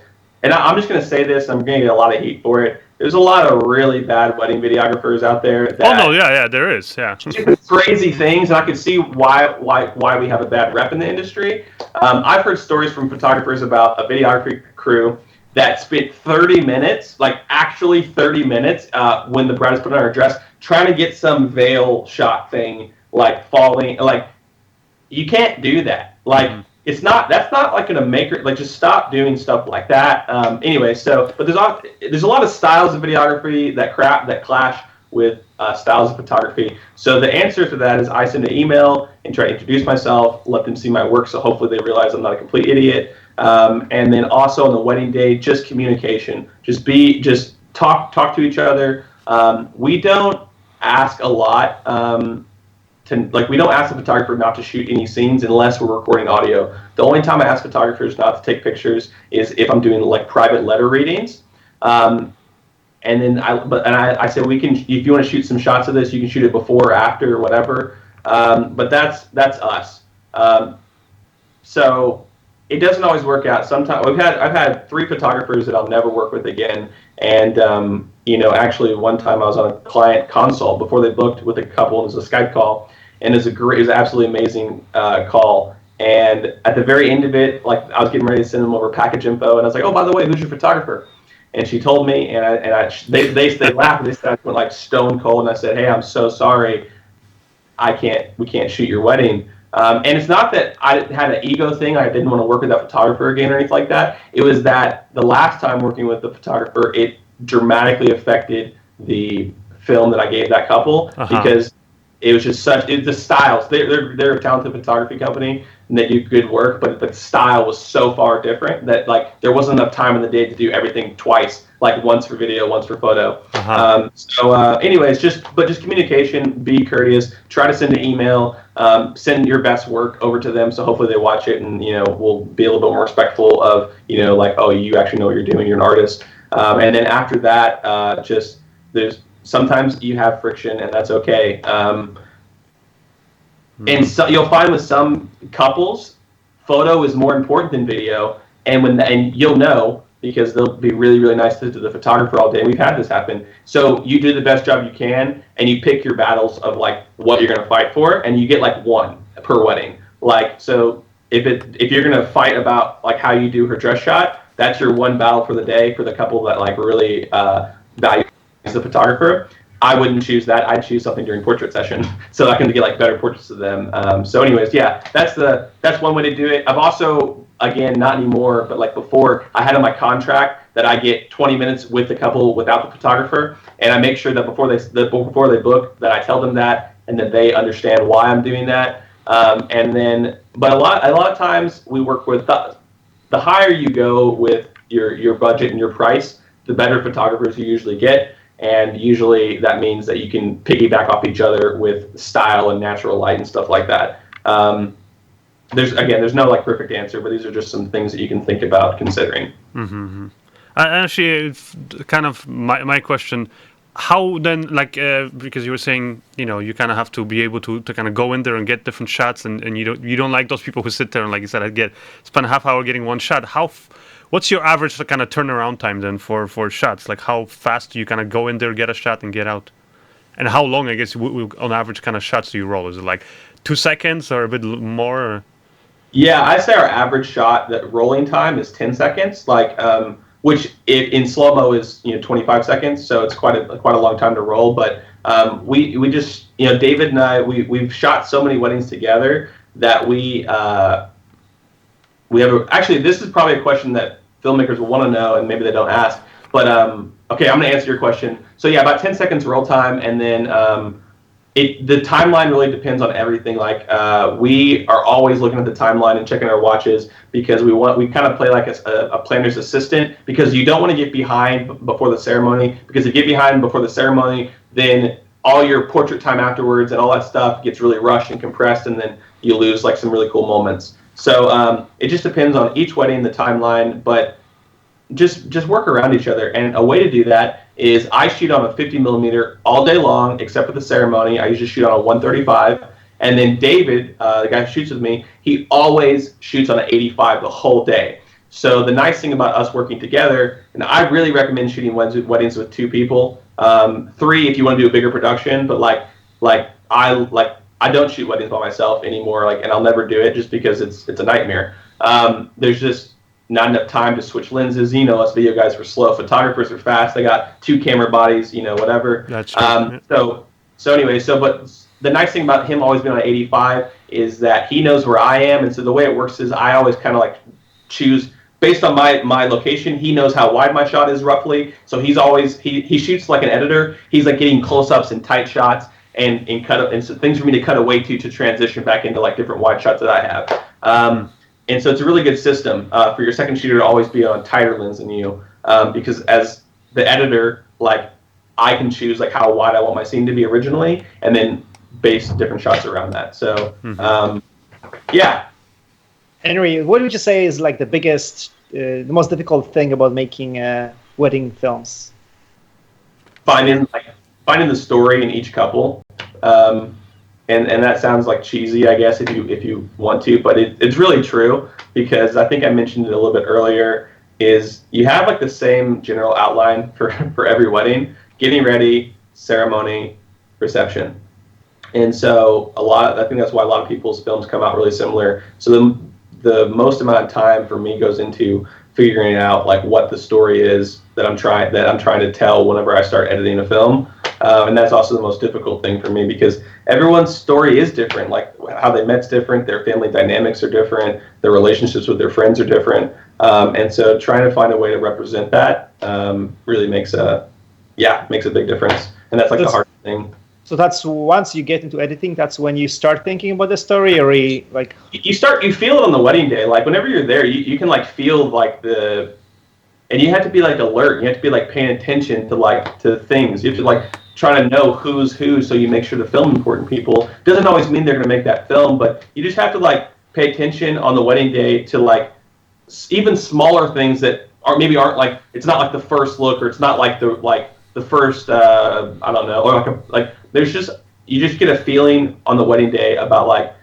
And I'm just going to say this. I'm going to get a lot of heat for it. There's a lot of really bad wedding videographers out there. There is. Yeah. Do crazy things, and I can see why we have a bad rep in the industry. I've heard stories from photographers about a videography crew that spent 30 minutes, like actually 30 minutes, when the bride is putting on her dress, trying to get some veil shot thing, like falling. Like, you can't do that. Like, that's not like gonna make her, like, just stop doing stuff like that. Anyway, but there's a lot of styles of videography that clash with styles of photography. So the answer to that is I send an email and try to introduce myself, let them see my work, so hopefully they realize I'm not a complete idiot. And then also on the wedding day, just communication. Just talk to each other. We don't ask a lot. We don't ask the photographer not to shoot any scenes unless we're recording audio. The only time I ask photographers not to take pictures is if I'm doing like private letter readings. And then I say if you want to shoot some shots of this, you can shoot it before or after or whatever. But that's us. So it doesn't always work out. Sometimes I've had 3 photographers that I'll never work with again. And actually one time I was on a client consult before they booked with a couple. It was a Skype call, and it was an absolutely amazing call. And at the very end of it, like I was getting ready to send them over package info, and I was like, oh, by the way, who's your photographer? And she told me, and they laughed. They said I went like stone cold, and I said, hey, I'm so sorry, we can't shoot your wedding. And it's not that I had an ego thing. I didn't want to work with that photographer again or anything like that. It was that the last time working with the photographer, it dramatically affected the film that I gave that couple because it was just the styles. They're a talented photography company and they do good work, but the style was so far different that like there wasn't enough time in the day to do everything twice, like once for video, once for photo. Anyways, just communication, be courteous, try to send an email, send your best work over to them, so hopefully they watch it and we'll be a little bit more respectful of like, oh, you actually know what you're doing, you're an artist. And then after that, there's sometimes you have friction, and that's okay. And so you'll find with some couples, photo is more important than video, and you'll know because they'll be really, really nice to the photographer all day. We've had this happen. So you do the best job you can, and you pick your battles of like what you're going to fight for, and you get like 1 per wedding. Like, so if you're going to fight about like how you do her dress shot, that's your 1 battle for the day for the couple that like really values the photographer. I wouldn't choose that. I'd choose something during portrait session so I can get like better portraits of them. So anyways, yeah, that's one way to do it. I've also, again, not anymore, but like before, I had in my contract that I get 20 minutes with the couple without the photographer, and I make sure that before they book that I tell them that, and that they understand why I'm doing that. And then, but a lot of times we work with the higher you go with your budget and your price, the better photographers you usually get. And usually that means that you can piggyback off each other with style and natural light and stuff like that. There's no like perfect answer, but these are just some things that you can think about considering. Mm-hmm. Actually, it's kind of my question. How then, like, because you were saying, you kind of have to be able to kind of go in there and get different shots, and you don't like those people who sit there and, like you said, spend a half hour getting one shot. What's your average kind of turnaround time then for shots? Like, how fast do you kind of go in there, get a shot, and get out? And how long, I guess, on average, kind of shots do you roll? Is it like 2 seconds or a bit more? Or? Yeah, I'd say our average shot, that rolling time is 10 seconds. Like, which in slow mo is 25 seconds, so it's quite a long time to roll. But we just David and I we've shot so many weddings together that we have actually, this is probably a question that filmmakers will want to know, and maybe they don't ask. But okay, I'm going to answer your question. So yeah, about 10 seconds roll time, and then the timeline really depends on everything. Like we are always looking at the timeline and checking our watches, because we kind of play like a planner's assistant, because you don't want to get behind before the ceremony, because if you get behind before the ceremony, then all your portrait time afterwards and all that stuff gets really rushed and compressed, and then you lose like some really cool moments. So it just depends on each wedding, the timeline, but just work around each other. And a way to do that is I shoot on a 50 millimeter all day long, except for the ceremony. I usually shoot on a 135. And then David, the guy who shoots with me, he always shoots on an 85 the whole day. So the nice thing about us working together, and I really recommend shooting weddings with 2 people, 3 if you want to do a bigger production, but I don't shoot weddings by myself anymore, and I'll never do it just because it's a nightmare. There's just not enough time to switch lenses. Us video guys are slow. Photographers are fast. They got 2 camera bodies, whatever. That's true. But the nice thing about him always being on 85 is that he knows where I am. And so the way it works is I always kind of like choose based on my location. He knows how wide my shot is roughly. So he's always, he shoots like an editor. He's like getting close-ups and tight shots and so things for me to cut away to transition back into like different wide shots that I have. And so it's a really good system for your second shooter to always be on tighter lens than you, because as the editor, like I can choose like how wide I want my scene to be originally, and then base different shots around that. So yeah. Henry, what would you say is like the biggest, the most difficult thing about making wedding films? Finding the story in each couple. And that sounds like cheesy, I guess, if you want to, but it's really true, because I think I mentioned it a little bit earlier, is you have like the same general outline for every wedding: getting ready, ceremony, reception. And so I think that's why a lot of people's films come out really similar. So the most amount of time for me goes into figuring out like what the story is that I'm trying to tell whenever I start editing a film. And that's also the most difficult thing for me, because everyone's story is different. Like how they met's different, their family dynamics are different, their relationships with their friends are different. And so trying to find a way to represent that really makes a big difference. And that's like the hard thing. So that's once you get into editing, that's when you start thinking about the story, or you feel it on the wedding day. Like whenever you're there, you can like feel like and you have to be like alert. You have to be like paying attention to things. You have to like try to know who's who, so you make sure to film important people. Doesn't always mean they're going to make that film, but you just have to like pay attention on the wedding day to like even smaller things that aren't like, it's not like the first look, or it's not like the first I don't know, or like there's just, you just get a feeling on the wedding day about like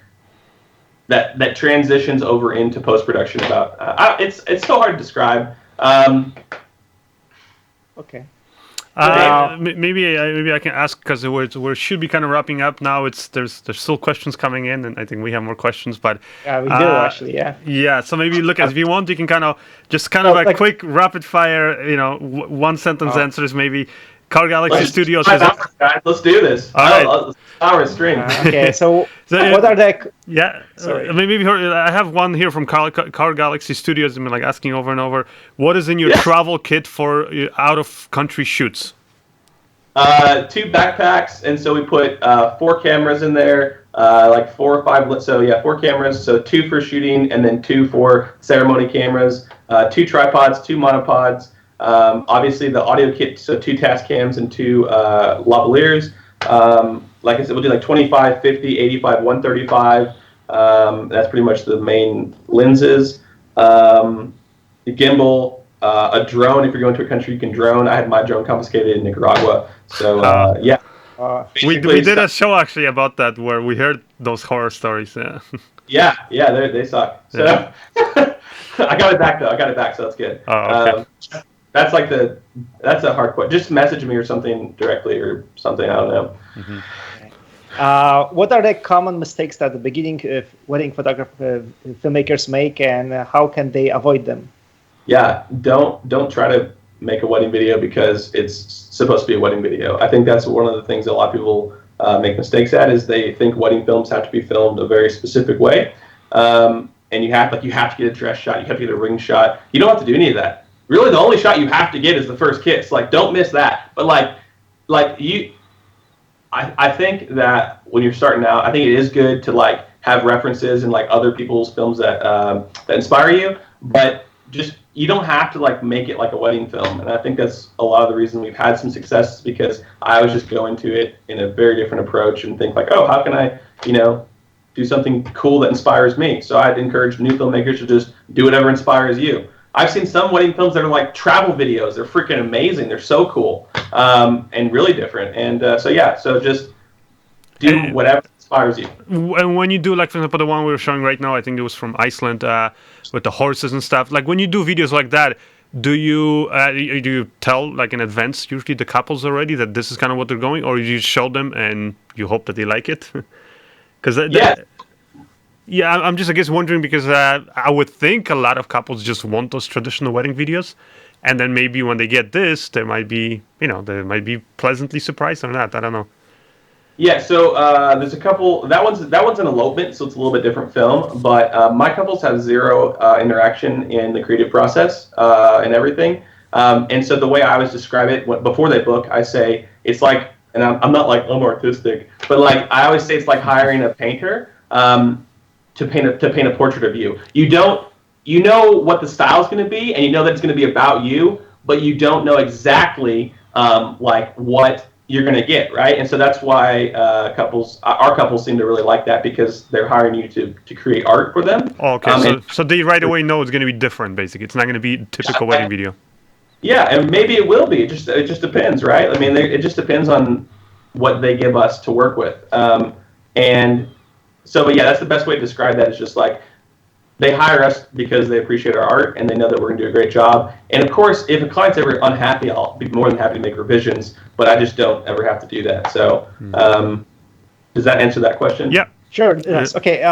that transitions over into post-production about it's so hard to describe. Okay. Maybe I can ask, because we should be kind of wrapping up now. There's still questions coming in, and I think we have more questions. But yeah, we do actually. Yeah. Yeah. So maybe Lucas, if you want, you can kind of a quick rapid fire, one sentence answers maybe. Car Galaxy Studios has guys, let's do this. All right. Hour stream. Okay, so what are the... Yeah, Sorry. maybe I have one here from Car Galaxy Studios. I'm like asking over and over, what is in your travel kit for out of country shoots? 2 backpacks, and so we put 4 cameras in there, like 4 or 5. So yeah, 4 cameras. So 2 for shooting, and then 2 for ceremony cameras. 2 tripods, 2 monopods. Obviously the audio kit, so 2 task cams and 2 lavaliers. Like I said, we'll do like 25, 50, 85, 135. That's pretty much the main lenses. The gimbal, a drone. If you're going to a country, you can drone. I had my drone confiscated in Nicaragua. So yeah. We did a show actually about that where we heard those horror stories. Yeah, they suck. So I got it back though. So that's good. Oh, okay. That's a hard question. Just message me or something directly or something. I don't know. Mm-hmm. What are the common mistakes that the beginning wedding photographer filmmakers make, and how can they avoid them? Yeah, don't try to make a wedding video because it's supposed to be a wedding video. I think that's one of the things that a lot of people make mistakes at, is they think wedding films have to be filmed a very specific way, and you have to get a dress shot, you have to get a ring shot. You don't have to do any of that. Really, the only shot you have to get is the first kiss. Like, don't miss that. But I think that when you're starting out, I think it is good to like have references in like other people's films that that inspire you. But just you don't have to like make it like a wedding film. And I think that's a lot of the reason we've had some success, because I always just go into it in a very different approach and think like, oh, how can I, do something cool that inspires me? So I'd encourage new filmmakers to just do whatever inspires you. I've seen some wedding films that are like travel videos. They're freaking amazing. They're so cool and really different. And so just do whatever inspires you. And when you do, like, for example, the one we were showing right now, I think it was from Iceland with the horses and stuff. Like, when you do videos like that, do you tell, like, in advance, usually the couples already, that this is kind of what they're going, or you show them and you hope that they like it? Because yeah, I'm just, I guess, wondering, because I would think a lot of couples just want those traditional wedding videos, and then maybe when they get this, they might be pleasantly surprised or not. I don't know. Yeah, so there's a couple. That one's an elopement, so it's a little bit different film. But my couples have zero interaction in the creative process and everything. And so the way I always describe it before they book, I say it's like, and I'm not like I'm artistic, but like I always say it's like hiring a painter. To paint a portrait of you. You know what the style is going to be, and you know that it's going to be about you, but you don't know exactly like what you're going to get, right? And so that's why our couples seem to really like that, because they're hiring you to create art for them. Oh, okay, so they right away know it's going to be different, basically. It's not going to be a typical wedding video. Yeah, and maybe it will be. It just depends, right? I mean, it just depends on what they give us to work with, and. So, but yeah, that's the best way to describe that. Is just like they hire us because they appreciate our art and they know that we're going to do a great job. And of course, if a client's ever unhappy, I'll be more than happy to make revisions, but I just don't ever have to do that. So, does that answer that question? Yeah, sure. Yes. Okay.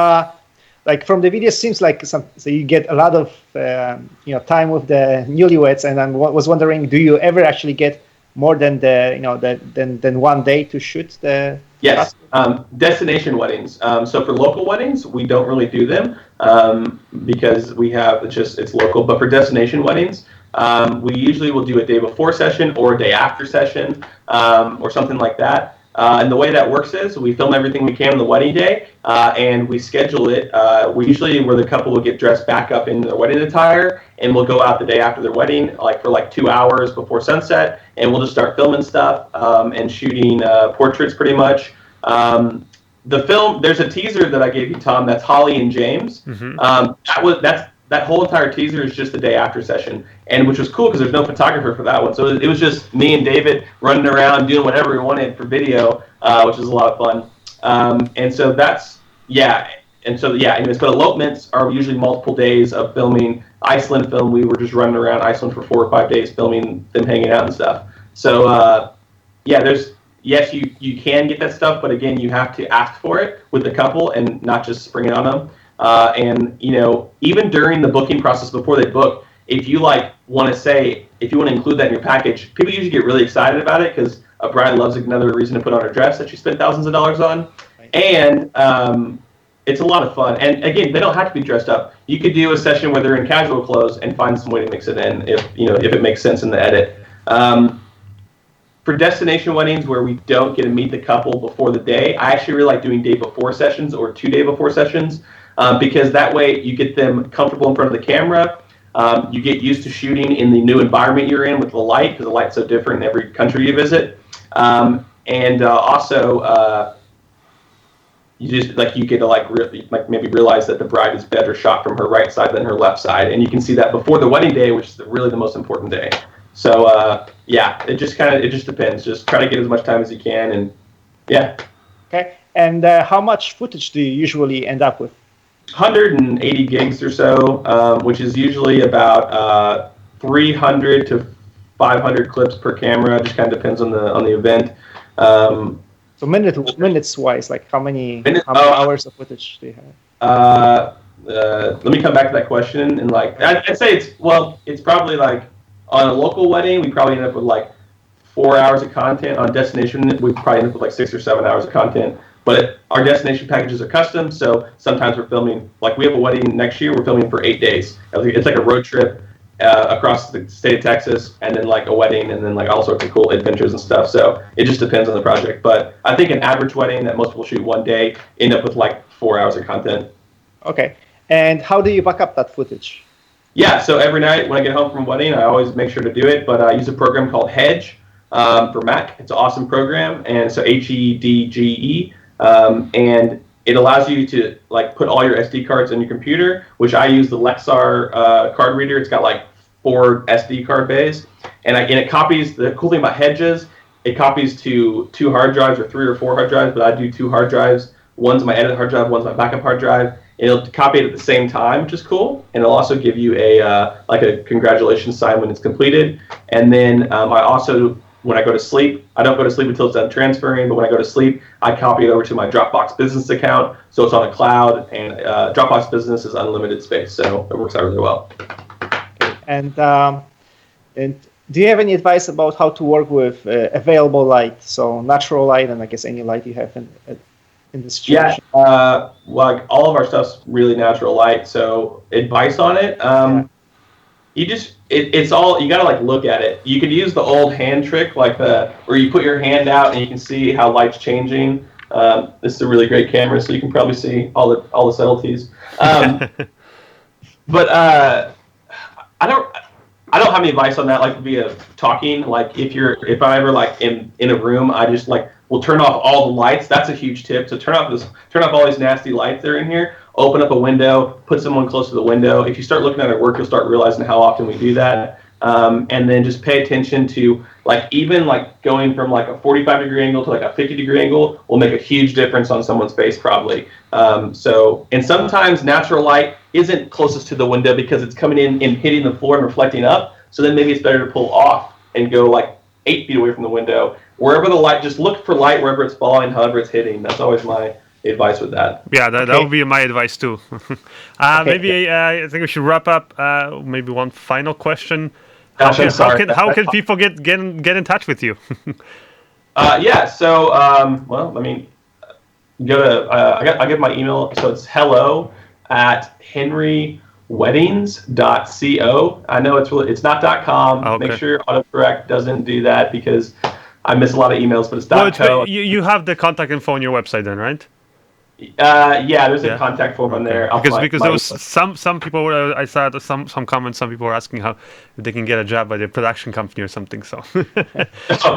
Like from the video, seems like so you get a lot of time with the newlyweds, and I was wondering, do you ever actually get more than than one day to shoot the? Yes, destination weddings. So for local weddings, we don't really do them because we have it's local. But for destination weddings, we usually will do a day before session or a day after session or something like that. And the way that works is we film everything we can on the wedding day and we schedule it. We usually where the couple will get dressed back up in their wedding attire, and we'll go out the day after their wedding, like for 2 hours before sunset, and we'll just start filming stuff and shooting portraits pretty much. The film, there's a teaser that I gave you, Tom, that's Holly and James. Mm-hmm. That whole entire teaser is just the day after session, and which was cool because there's no photographer for that one. So it was just me and David running around doing whatever we wanted for video, which was a lot of fun. And so that's, yeah. And so, yeah, anyways, but elopements are usually multiple days of filming. Iceland film, we were just running around Iceland for 4 or 5 days filming them hanging out and stuff. So, yes, you can get that stuff, but again, you have to ask for it with the couple and not just spring it on them. And even during the booking process before they book, if you like want to include that in your package, people usually get really excited about it because a bride loves another reason to put on her dress that she spent thousands of dollars on, and it's a lot of fun. And again, they don't have to be dressed up. You could do a session where they're in casual clothes and find some way to mix it in if it makes sense in the edit. For destination weddings where we don't get to meet the couple before the day, I actually really like doing day before sessions or 2 day before sessions because that way you get them comfortable in front of the camera. You get used to shooting in the new environment you're in with the light because the light's so different in every country you visit. Also, you just you get to maybe realize that the bride is better shot from her right side than her left side, and you can see that before the wedding day, which is really the most important day. So yeah, it just depends. Just try to get as much time as you can, and yeah. Okay. And how much footage do you usually end up with? 180 gigs or so, which is usually about 300 to 500 clips per camera. Just kind of depends on the event. So minutes wise, like how many hours of footage do you have? Let me come back to that question. And I'd say it's probably on a local wedding, we probably end up with 4 hours of content. On destination, we probably end up with 6 or 7 hours of content. But our destination packages are custom, so sometimes we're filming, we have a wedding next year, we're filming for 8 days. It's like a road trip across the state of Texas, and then a wedding, and then all sorts of cool adventures and stuff. So it just depends on the project. But I think an average wedding that most people shoot one day end up with 4 hours of content. Okay. And how do you back up that footage? Yeah, so every night when I get home from a wedding, I always make sure to do it, but I use a program called Hedge for Mac. It's an awesome program, and so HEDGE. And it allows you to put all your SD cards in your computer, which I use the Lexar card reader. It's got 4 SD card bays, and it copies. The cool thing about Hedges, it copies to 2 hard drives or 3 or 4 hard drives, but I do 2 hard drives. One's my edit hard drive, one's my backup hard drive, and it'll copy it at the same time, which is cool. And it'll also give you a congratulations sign when it's completed. And then I also, when I go to sleep, I don't go to sleep until it's done transferring, but when I go to sleep, I copy it over to my Dropbox business account, so it's on a cloud, and Dropbox business is unlimited space, so it works out really well. And do you have any advice about how to work with available light, so natural light, and I guess any light you have in this situation? Yeah, all of our stuff's really natural light, so advice on it, it's all, you gotta look at it. You could use the old hand trick, where you put your hand out and you can see how light's changing. This is a really great camera, so you can probably see all the subtleties. But I don't have any advice on that, via talking. If I'm ever in a room, I just will turn off all the lights. That's a huge tip. So turn off all these nasty lights that are in here. Open up a window, put someone close to the window. If you start looking at our work, you'll start realizing how often we do that. And then just pay attention to even going from a 45-degree angle to a 50-degree angle will make a huge difference on someone's face probably. And sometimes natural light isn't closest to the window because it's coming in and hitting the floor and reflecting up. So then maybe it's better to pull off and go 8 feet away from the window. Wherever the light, just look for light wherever it's falling, however it's hitting. That's always my advice with that. Yeah, that would be my advice too. Maybe I think we should wrap up. Maybe one final question. How can people get in touch with you? So go to I'll give my email. So it's hello@henryweddings.co. I know it's not .com. Okay. Make sure autocorrect doesn't do that because I miss a lot of emails, but it's .co. You have the contact info on your website then, right? There's a contact form on there. Because there was some people were, I saw some comments. Some people were asking if they can get a job by the production company or something. So, so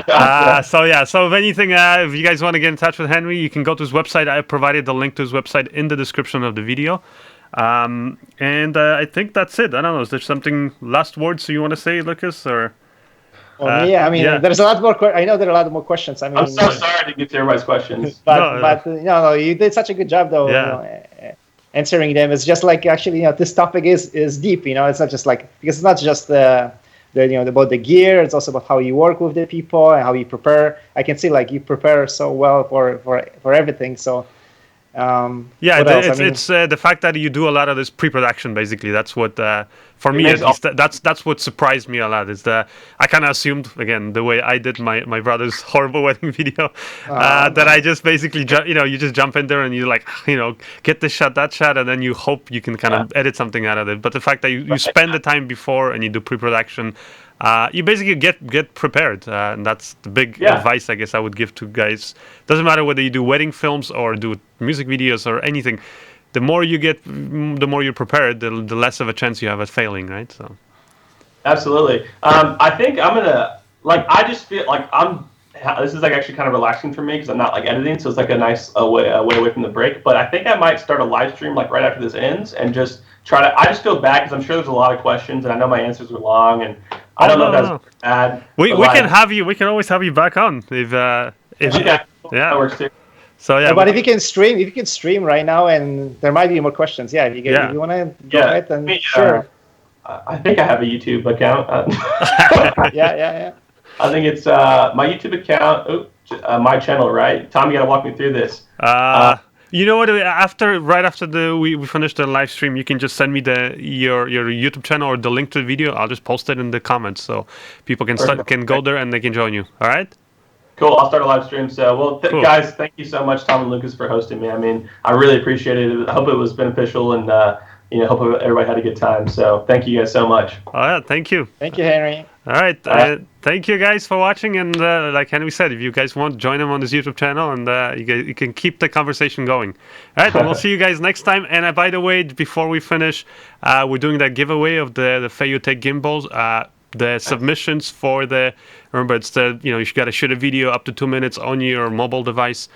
if anything, if you guys want to get in touch with Henry, you can go to his website. I provided the link to his website in the description of the video. And I think that's it. I don't know. Is there something last words you want to say, Lucas, or? There's a lot more. I know there are a lot more questions. I'm so sorry to get to everybody's questions. But you did such a good job though. Answering them. It's just this topic is deep. It's not just because it's not just about the gear. It's also about how you work with the people and how you prepare. I can see you prepare so well for everything. So Yeah, what else? it's the fact that you do a lot of this pre-production. Basically, that's what for me at least that's what surprised me a lot. Is that I kind of assumed, again, the way I did my brother's horrible wedding video, that I just basically you just jump in there and you like get this shot, that shot, and then you hope you can kind of edit something out of it. But the fact that you spend the time before and you do pre-production, you basically get prepared, and that's the big advice I guess I would give to guys. Doesn't matter whether you do wedding films or do music videos or anything. The more you get, the more you're prepared, the less of a chance you have at failing, right? So, absolutely. I think I'm gonna I just feel like this is like actually kind of relaxing for me because I'm not like editing, so it's like a nice way away from the break. But I think I might start a live stream like right after this ends and just try to. I just feel bad because I'm sure there's a lot of questions and I know my answers were long and I don't know if that's bad. We can have you. We can always have you back on if okay. That works too. So yeah, but if you can stream right now, and there might be more questions. Yeah, if you want to go ahead, then sure. I think I have a YouTube account. Yeah. I think it's my YouTube account. My channel, right? Tom, you gotta walk me through this. You know what? Right after we finished the live stream, you can just send me your YouTube channel or the link to the video. I'll just post it in the comments so people can go there and they can join you. All right. Cool. I'll start a live stream. So, cool. Guys, thank you so much, Tom and Lucas, for hosting me. I mean, I really appreciate it. I hope it was beneficial, and hope everybody had a good time. So, thank you guys so much. All right. Thank you. Thank you, Henry. All right. Thank you guys for watching. And like Henry said, if you guys want, join him on his YouTube channel, and you can keep the conversation going. All right. And we'll see you guys next time. And by the way, before we finish, we're doing that giveaway of the Feiyutech gimbals. The submissions for remember it's you got to shoot a video up to 2 minutes on your mobile device,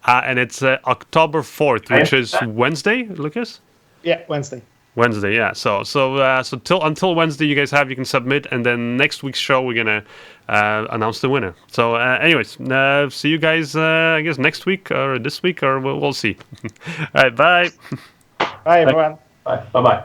and it's October 4th, which is Wednesday, Lucas? Yeah, Wednesday, yeah. So until Wednesday, you can submit, and then next week's show we're gonna announce the winner. So anyways, see you guys I guess next week or this week, or we'll see. All right, bye. Bye everyone. Bye. Bye.